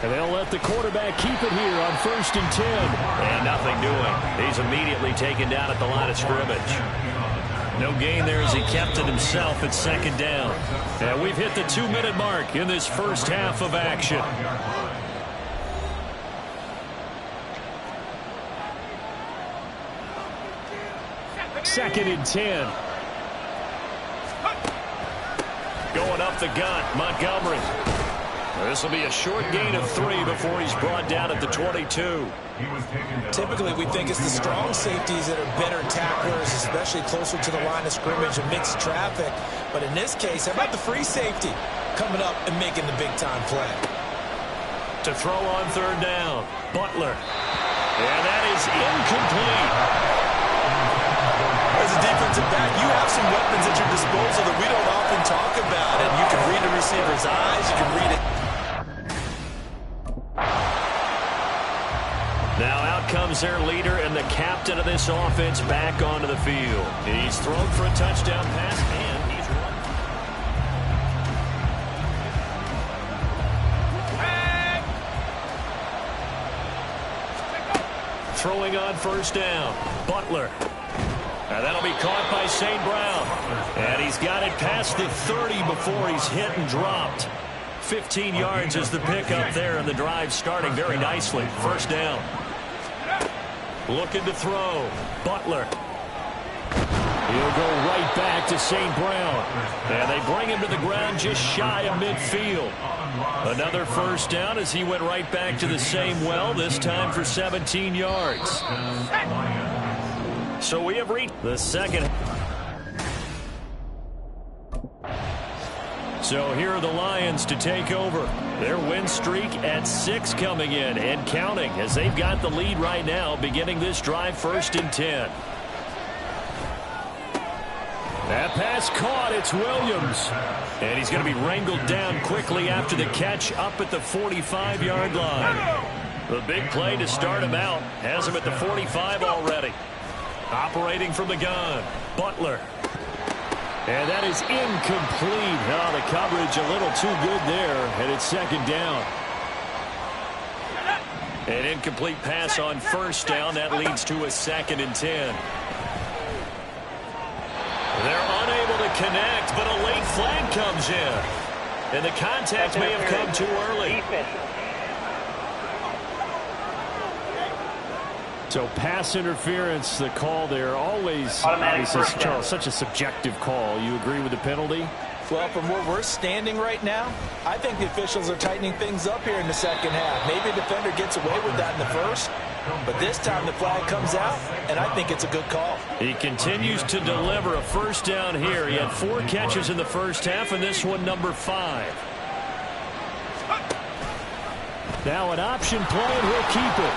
And they'll let the quarterback keep it here on 1st and 10. And nothing doing. He's immediately taken down at the line of scrimmage. No gain there as he kept it himself at 2nd down. And we've hit the 2-minute mark in this first half of action. 2nd and 10. Going up the gut, Montgomery. This will be a short gain of 3 before he's brought down at the 22. Typically, we think it's the strong safeties that are better tacklers, especially closer to the line of scrimmage and mixed traffic. But in this case, how about the free safety coming up and making the big-time play? To throw on 3rd down, Butler. And that is incomplete. As a defensive back, you have some weapons at your disposal that we don't often talk about. And you can read the receiver's eyes, you can read it. Now out comes their leader and the captain of this offense back onto the field. He's thrown for a touchdown pass, and he's run. Throwing on 1st down, Butler. And that'll be caught by St. Brown. And he's got it past the 30 before he's hit and dropped. 15 yards is the pickup there, and the drive starting very nicely. 1st down. Looking to throw. Butler. He'll go right back to St. Brown. And they bring him to the ground just shy of midfield. Another 1st down as he went right back to the same well, this time for 17 yards. So we have reached the 2nd. So here are the Lions to take over. Their win streak at 6 coming in and counting as they've got the lead right now, beginning this drive 1st and 10. That pass caught. It's Williams. And he's going to be wrangled down quickly after the catch up at the 45-yard line. The big play to start him out has him at the 45 already. Operating from the gun, Butler. And that is incomplete. Oh, the coverage a little too good there, and it's 2nd down. An incomplete pass on 1st down. That leads to a 2nd and 10. They're unable to connect, but a late flag comes in. And the contact may have come too early. So pass interference, the call there, always obviously such a subjective call. You agree with the penalty? Well, from where we're standing right now, I think the officials are tightening things up here in the 2nd half. Maybe a defender gets away with that in the 1st, but this time the flag comes out, and I think it's a good call. He continues to deliver a 1st down here. He had 4 catches in the 1st half, and this one number 5. Now an option play, and he'll keep it.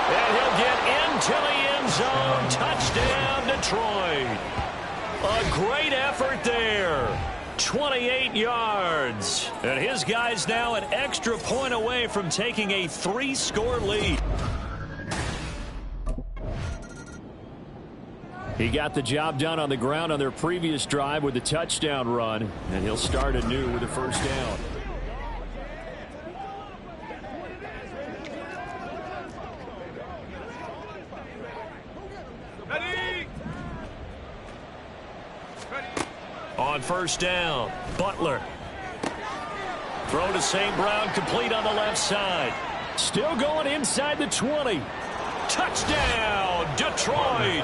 And he'll get into the end zone. Touchdown, Detroit. A great effort there. 28 yards. And his guys now an extra point away from taking a 3-score lead. He got the job done on the ground on their previous drive with the touchdown run. And he'll start anew with a 1st down. On 1st down, Butler. Throw to St. Brown, complete on the left side. Still going inside the 20. Touchdown, Detroit.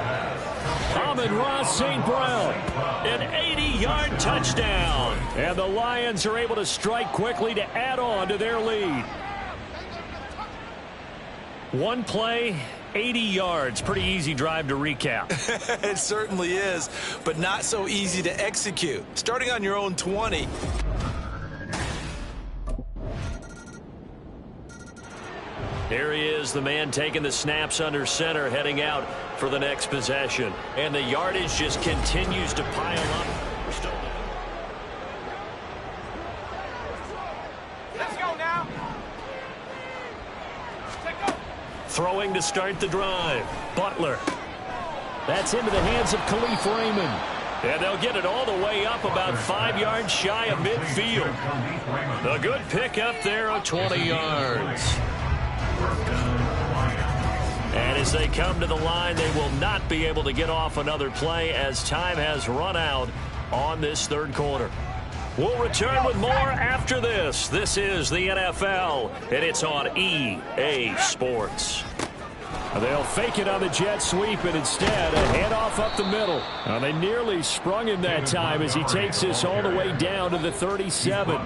Amon-Ra St. Brown. An 80-yard touchdown. And the Lions are able to strike quickly to add on to their lead. One play 80 yards. Pretty easy drive to recap. It certainly is, but not so easy to execute. Starting on your own 20. Here he is, the man taking the snaps under center, heading out for the next possession. And the yardage just continues to pile up. Let's go now. Throwing to start the drive. Butler. That's into the hands of Khalif Raymond. And they'll get it all the way up about 5 yards shy of midfield. A good pickup there of 20 yards. And as they come to the line, they will not be able to get off another play as time has run out on this third quarter. We'll return with more after this. This is the NFL, and it's on EA Sports. They'll fake it on the jet sweep, and instead a handoff up the middle. Now, they nearly sprung him that time as he takes this all the way down to the 37.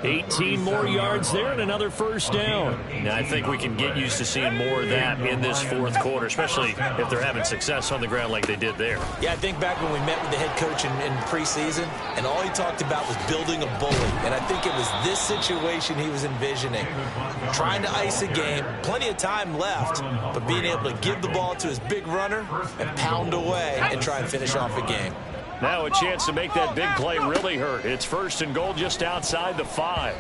18 more yards there and another first down. Now, I think we can get used to seeing more of that in this fourth quarter, especially if they're having success on the ground like they did there. Yeah, I think back when we met with the head coach in preseason, and all he talked about was building a bully. And I think it was this situation he was envisioning. Trying to ice a game, plenty of time left, but being able to give the ball to his big runner and pound away and try and finish off a game. Now a chance to make that big play really hurt. It's first and goal just outside the 5.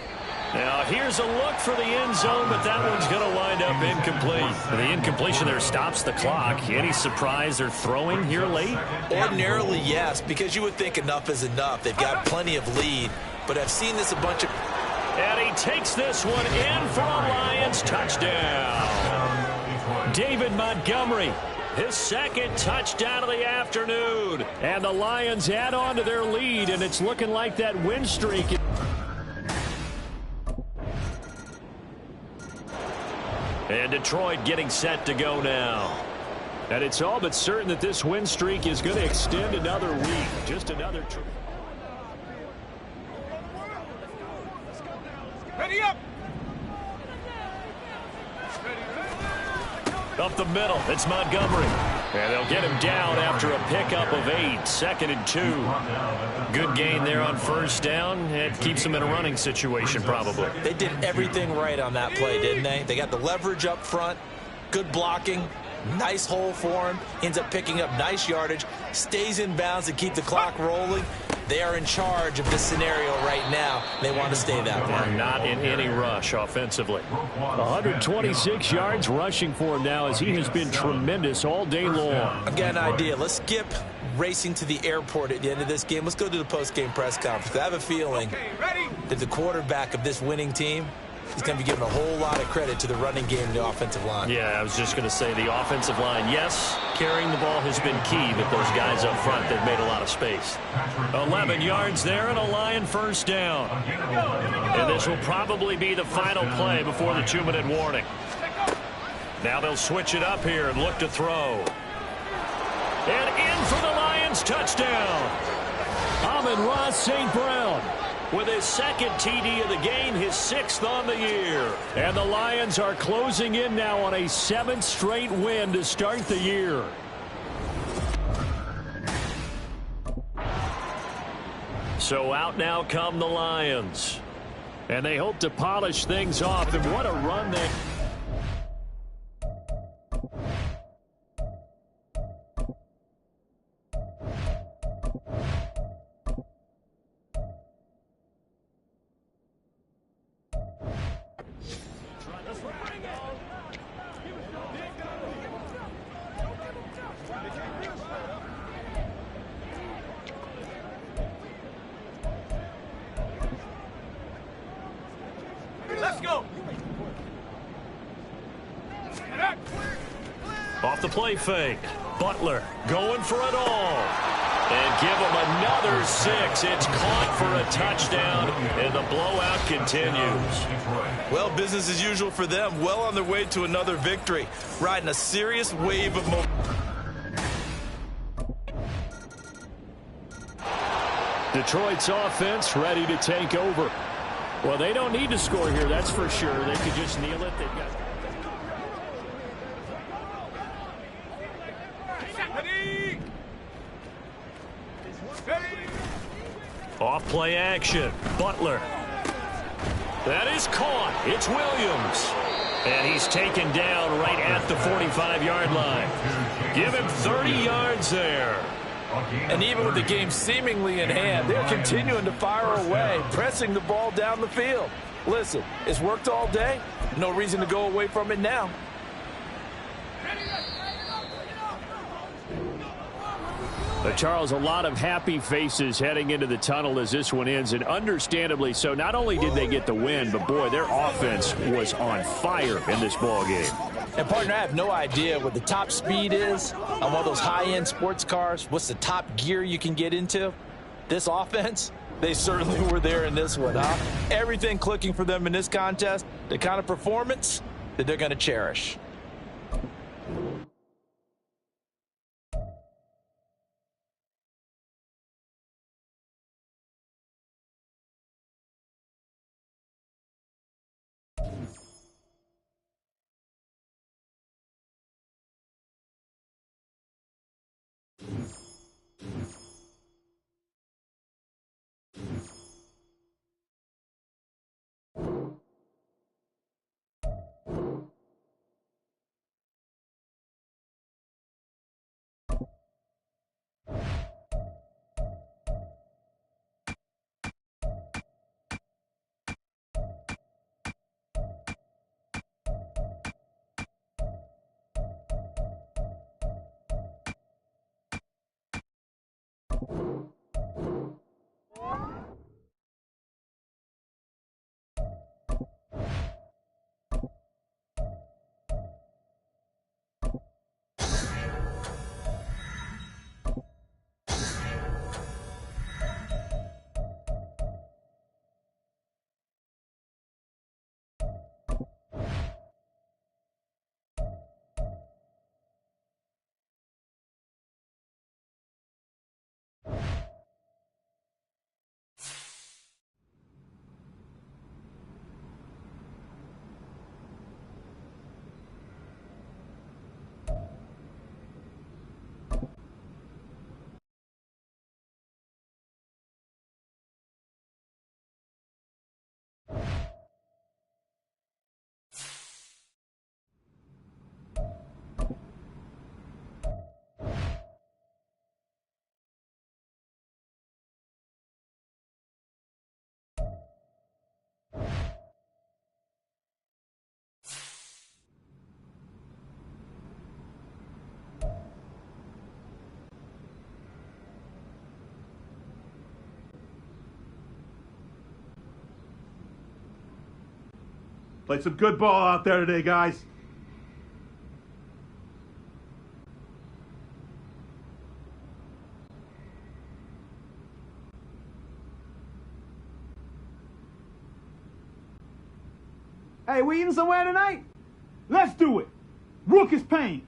Now here's a look for the end zone, but that one's going to wind up incomplete. The incompletion there stops the clock. Any surprise they're throwing here late? Ordinarily, yes, because you would think enough is enough. They've got plenty of lead, but I've seen this a bunch of... And he takes this one in for a Lions touchdown. David Montgomery, his second touchdown of the afternoon. And the Lions add on to their lead, and it's looking like that win streak. And Detroit getting set to go now. And it's all but certain that this win streak is going to extend another week. Just another... Ready up. Up the middle, it's Montgomery. And they'll get him down after a pickup of 8, 2nd and 2. Good gain there on first down. It keeps them in a running situation, probably. They did everything right on that play, didn't they? They got the leverage up front, good blocking, nice hole for him, ends up picking up nice yardage, stays in bounds to keep the clock rolling. They are in charge of this scenario right now. They want to stay that way. Not in any rush offensively. 126 yards rushing for him now as he has been tremendous all day long. I've got an idea. Let's skip racing to the airport at the end of this game. Let's go to the post-game press conference. I have a feeling that the quarterback of this winning team is going to be given a whole lot of credit to the running game and the offensive line. Yeah, I was just going to say the offensive line, yes, carrying the ball has been key, but those guys up front, they've made a lot of space. 11 yards there and a Lion first down. And this will probably be the final play before the 2-minute warning. Now they'll switch it up here and look to throw. And in for the Lions touchdown. Amon-Ra St. Brown with his second TD of the game, his 6th on the year. And the Lions are closing in now on a 7th straight win to start the year. So out now come the Lions. And they hope to polish things off. And what a run they... Let's go. Off the play fake. Butler going for it all. And give him another 6. It's caught for a touchdown, and the blowout continues. Well, business as usual for them. Well on their way to another victory. Riding a serious wave of momentum. Detroit's offense ready to take over. Well, they don't need to score here, that's for sure. They could just kneel it. They've got... Off play action. Butler. That is caught. It's Williams. And he's taken down right at the 45-yard line. Give him 30 yards there. And even with the game seemingly in hand, they're continuing to fire away, pressing the ball down the field. Listen, it's worked all day. No reason to go away from it now. But Charles, a lot of happy faces heading into the tunnel as this one ends, and understandably so. Not only did they get the win, but boy, their offense was on fire in this ball game. And partner, I have no idea what the top speed is on one of those high-end sports cars. What's the top gear you can get into? This offense, they certainly were there in this one, huh? Everything clicking for them in this contest, the kind of performance that they're going to cherish. Played some good ball out there today, guys. Hey, we eating somewhere tonight? Let's do it. Rook is pain.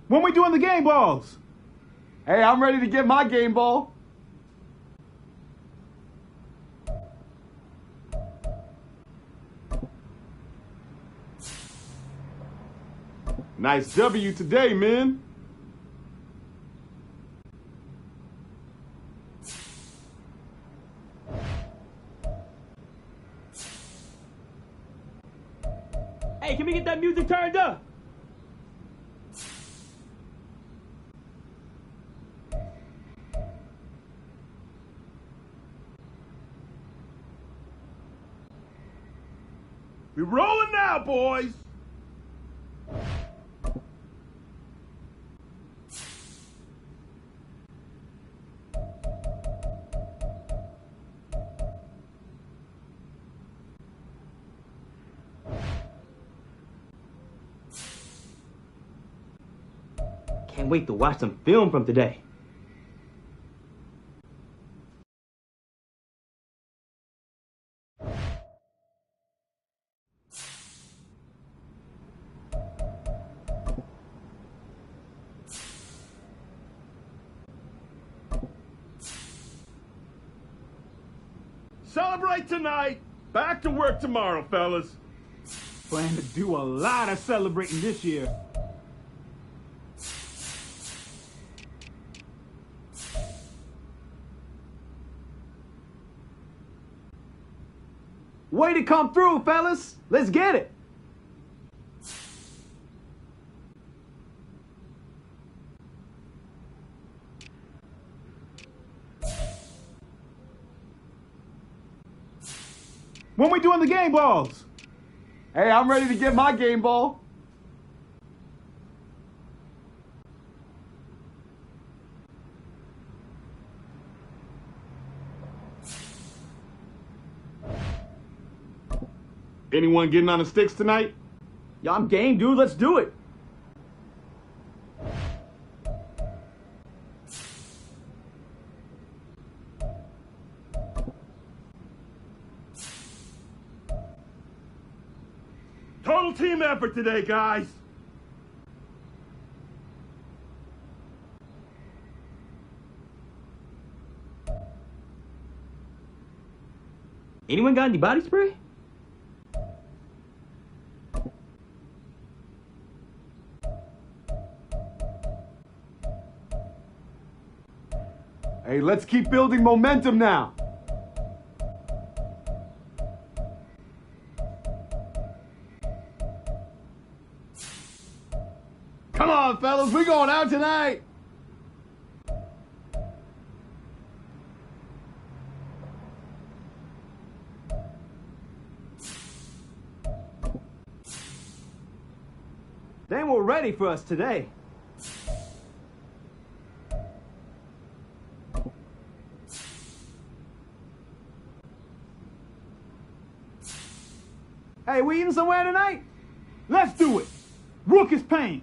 When we doing the game balls? Hey, I'm ready to get my game ball. Nice W today, man. Hey, can we get that music turned up? We rolling now, boys. Can't wait to watch some film from today. Celebrate tonight. Back to work tomorrow, fellas. Plan to do a lot of celebrating this year. Way to come through, fellas. Let's get it. When we doing the game balls? Hey, I'm ready to get my game ball. Anyone getting on the sticks tonight? Yeah, I'm game, dude. Let's do it. Total team effort today, guys. Anyone got any body spray? Hey, let's keep building momentum now. Come on, fellas, we going out tonight. They were ready for us today. Hey, we eating somewhere tonight? Let's do it. Rook is paying.